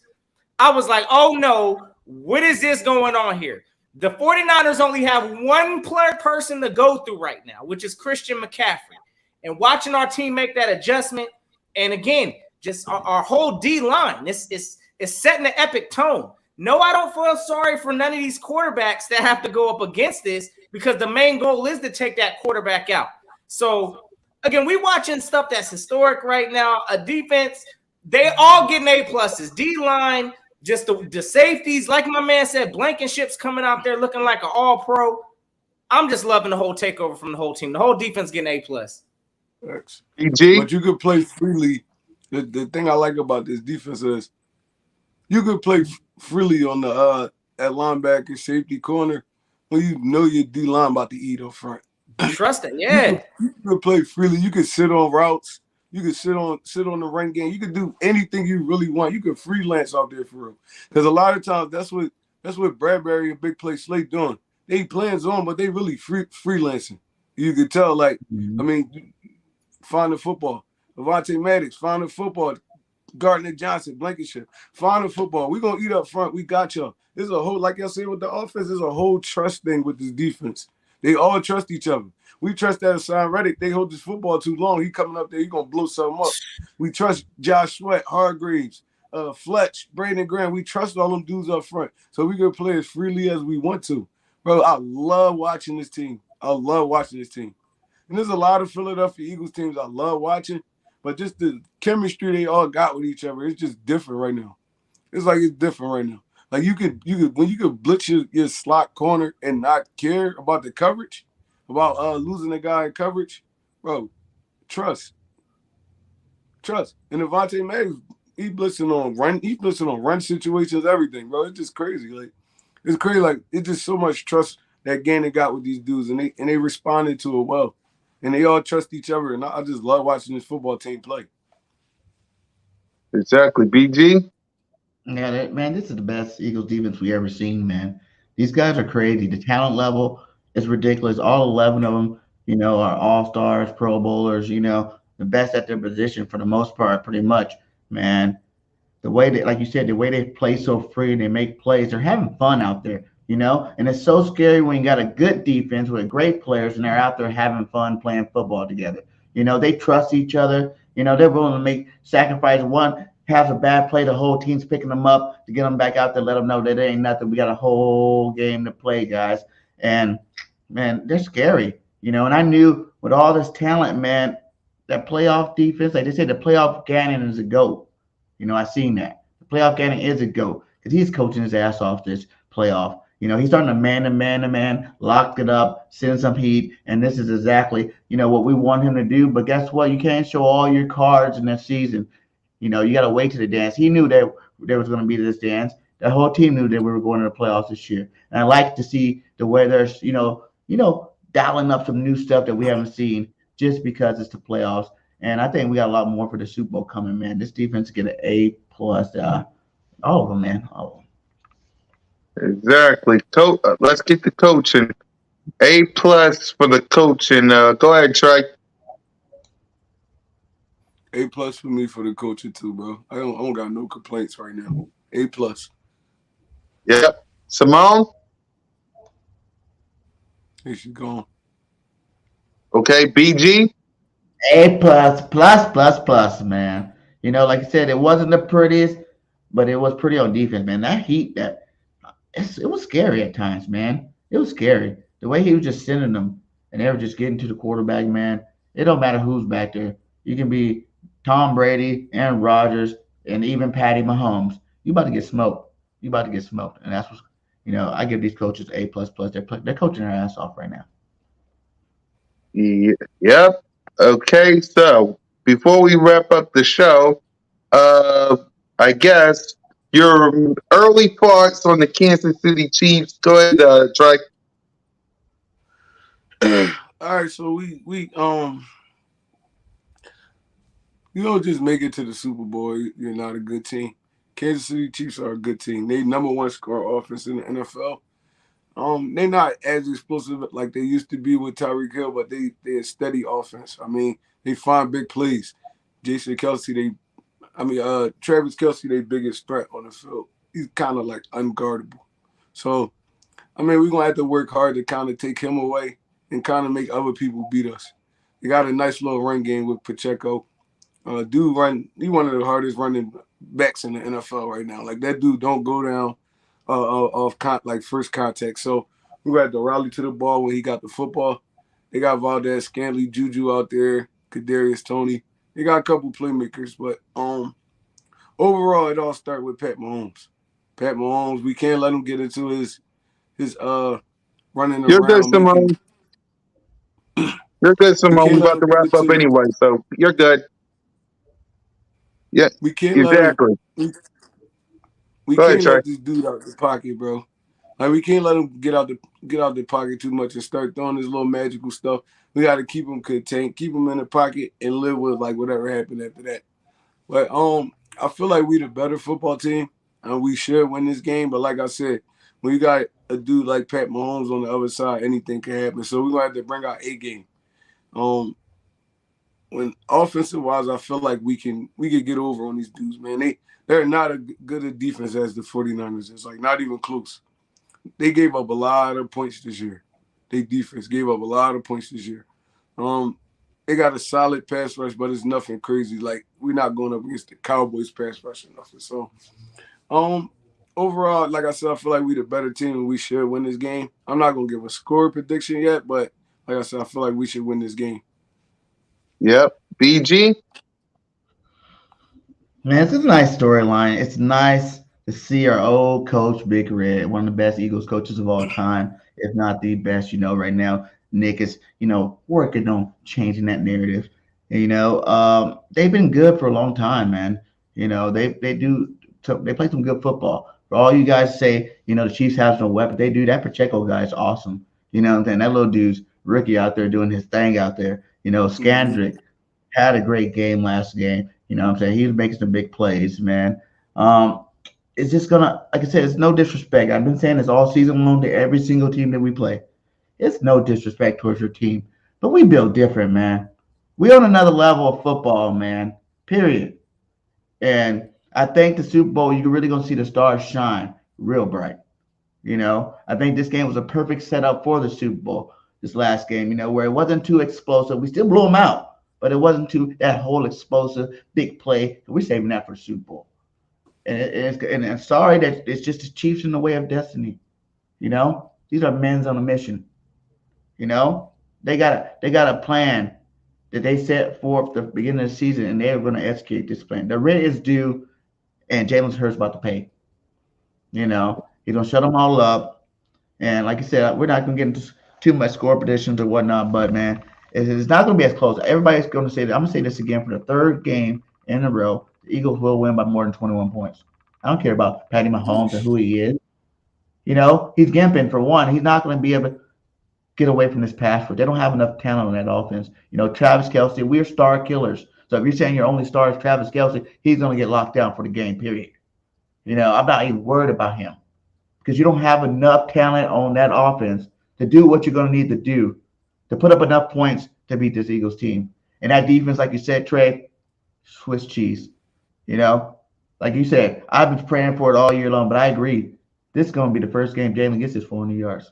I was like, oh no, what is this going on here? The 49ers only have one person to go through right now, which is Christian McCaffrey. And watching our team make that adjustment, and again, just our whole D-line, it's setting an epic tone. No, I don't feel sorry for none of these quarterbacks that have to go up against this because the main goal is to take that quarterback out. So, again, we watching stuff that's historic right now. A defense, they all getting A+. D-line, just the safeties. Like my man said, Blankenship's coming out there looking like an all-pro. I'm just loving the whole takeover from the whole team. The whole defense getting A+. Facts. BG. But you could play freely. The thing I like about this defense is you could play freely on the at linebacker, safety, corner when you know your D line about to eat up front. You trust it, You yeah. could, you could play freely. You could sit on routes. You could sit on the run game. You could do anything you really want. You could freelance out there for real. Because a lot of times that's what Bradbury and Big Play Slate doing. They playing zone, but they really freelancing. You could tell, like, I Mhm. mean, finding football. Levante Maddox, finding football. Gardner Johnson, Blankenship. Final football. We're gonna eat up front. We got y'all. There's a whole, like I said with the offense, there's a whole trust thing with this defense. They all trust each other. We trust that Hassan Reddick. They hold this football too long. He coming up there, he gonna blow something up. We trust Josh Sweat, Hargreaves, Fletch, Brandon Graham. We trust all them dudes up front. So we can play as freely as we want to. Bro, I love watching this team. I love watching this team. And there's a lot of Philadelphia Eagles teams I love watching, but just the chemistry they all got with each other, it's just different right now. It's like it's different right now. Like you could when you could blitz your slot corner and not care about the coverage, about losing a guy in coverage, bro. Trust, trust. And Devontae Maddox, he blitzing on run situations, everything, bro. It's just crazy. Like it's crazy. Like it's just so much trust that Gannon got with these dudes, and they responded to it well, and they all trust each other. And I just love watching this football team play. Exactly. BG. Yeah, man, this is the best Eagles defense we ever seen, man. These guys are crazy. The talent level is ridiculous. All 11 of them, are all stars, Pro Bowlers. The best at their position for the most part, pretty much, man. The way they, like you said, the way they play so free, they make plays. They're having fun out there, And it's so scary when you got a good defense with great players and they're out there having fun playing football together. They trust each other. They're willing to make sacrifice. One has a bad play, the whole team's picking them up to get them back out there, let them know that it ain't nothing. We got a whole game to play, guys. And man, they're scary. And I knew with all this talent, man, that playoff defense, like they said, the playoff Gannon is a GOAT. I seen that. The playoff Gannon is a GOAT because he's coaching his ass off this playoff. He's starting to man, locked it up, send some heat, and this is exactly, what we want him to do. But guess what? You can't show all your cards in this season. You got to wait to the dance. He knew that there was going to be this dance. The whole team knew that we were going to the playoffs this year. And I like to see the way there's, dialing up some new stuff that we haven't seen just because it's the playoffs. And I think we got a lot more for the Super Bowl coming, man. This defense get an A+. All of them, man. All of them. Exactly. Let's get the coaching. A+ for the coaching. Go ahead, Trey. A+ for me for the coaching too, bro. I don't got no complaints right now. A+. Yep. Simone. Here she gone. Okay. BG. A++++, man. Like I said, it wasn't the prettiest, but it was pretty on defense, man. That heat, it was scary at times, man. It was scary. The way he was just sending them, and they were just getting to the quarterback, man. It don't matter who's back there. You can be Tom Brady, Aaron Rodgers, and even Patty Mahomes. You about to get smoked. You about to get smoked, and that's what I give these coaches A++. They're coaching their ass off right now. Yep. Okay. So before we wrap up the show, uh, I guess your early thoughts on the Kansas City Chiefs. Go ahead, Trey. All right, so we you don't just make it to the Super Bowl. You're not a good team. Kansas City Chiefs are a good team. They number one score offense in the NFL. They're not as explosive like they used to be with Tyreek Hill, but they're a steady offense. I mean, they find big plays. Jason Kelsey, Travis Kelsey, their biggest threat on the field. He's kind of like unguardable. So, I mean, we're gonna have to work hard to kind of take him away and kind of make other people beat us. They got a nice little run game with Pacheco. He one of the hardest running backs in the NFL right now. Like that dude don't go down like first contact. So we got to rally to the ball when he got the football. They got Valdez, Scantley, Juju out there, Kadarius Tony. They got a couple playmakers, but overall it all starts with Pat Mahomes. Pat Mahomes, we can't let him get into his running You're good, around making. Simone. You're good, We Simone. We can't let about them to do wrap it up to. anyway, so you're good. Yeah, We can't let them. exactly. We Go ahead, can't Trey. let this dude out the pocket, bro. Like we can't let him get out the pocket too much and start throwing this little magical stuff. We got to keep him contained, keep him in the pocket, and live with like whatever happened after that. But I feel like we the better football team, and we should win this game. But like I said, when you got a dude like Pat Mahomes on the other side, anything can happen. So we're gonna have to bring our A game. When offensive wise, I feel like we could get over on these dudes, man. They're not as good a defense as the 49ers. It's like not even close. They gave up a lot of points this year. Their defense gave up a lot of points this year. They got a solid pass rush, but it's nothing crazy. Like we're not going up against the Cowboys pass rush or nothing. So overall, like I said, I feel like we the better team and we should win this game. I'm not gonna give a score prediction yet, but like I said, I feel like we should win this game. Yep. BG. Man, it's a nice storyline. It's nice to see our old coach, Big Red, one of the best Eagles coaches of all time, if not the best. Right now, Nick is, working on changing that narrative. They've been good for a long time, man. They play some good football. For all you guys say, the Chiefs have no weapon, they do. That Pacheco guy is awesome. What I'm saying? That little dude's rookie out there doing his thing out there. Scandrick had a great game last game. What I'm saying? He was making some big plays, man. It's just gonna, like I said, it's no disrespect. I've been saying this all season long to every single team that we play. It's no disrespect towards your team, but we build different, man. We on another level of football, man. Period. And I think the Super Bowl, you're really gonna see the stars shine real bright. I think this game was a perfect setup for the Super Bowl. This last game, where it wasn't too explosive. We still blew them out, but it wasn't too that whole explosive big play. We're saving that for Super Bowl. And I'm sorry that it's just the Chiefs in the way of destiny. These are men on a mission. They got a plan that they set forth at the beginning of the season, and they're going to execute this plan. The rent is due, and Jalen Hurts about to pay. He's gonna shut them all up. And like I said, we're not gonna get into too much score predictions or whatnot, but man, it's not gonna be as close. Everybody's gonna say that. I'm gonna say this again for the third game in a row. The Eagles will win by more than 21 points. I don't care about Patty Mahomes and who he is. He's gimping for one. He's not gonna be able to get away from this pass rush. They don't have enough talent on that offense. Travis Kelce, we're star killers. So if you're saying your only star is Travis Kelce, he's gonna get locked down for the game, period. I'm not even worried about him because you don't have enough talent on that offense to do what you're going to need to do to put up enough points to beat this Eagles team. And that defense, like you said, Trey, Swiss cheese. Like you said, I've been praying for it all year long, but I agree. This is going to be the first game Jalen gets his 400 yards.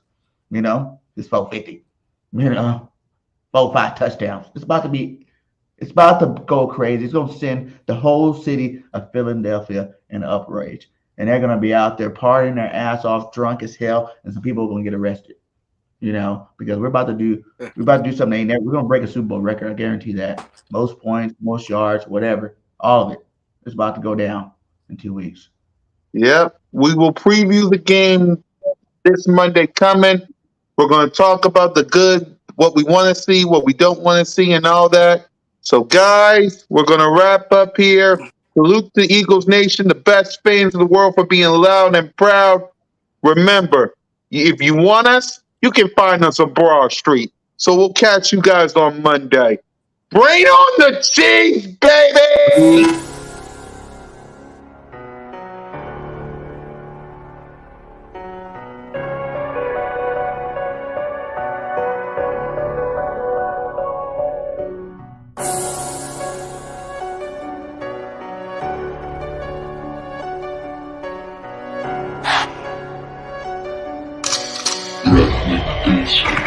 This 450. 4-5 touchdowns. It's about to go crazy. It's going to send the whole city of Philadelphia in outrage. And they're going to be out there partying their ass off, drunk as hell, and some people are going to get arrested. Because we're about to do something. We're going to break a Super Bowl record. I guarantee that. Most points, most yards, whatever, all of it. It's about to go down in 2 weeks. Yep. We will preview the game this Monday coming. We're going to talk about the good, what we want to see, what we don't want to see, and all that. So, guys, we're going to wrap up here. Salute the Eagles Nation, the best fans of the world, for being loud and proud. Remember, if you want us, you can find us on Broad Street. So we'll catch you guys on Monday. Bring on the Chiefs, baby! Red Street.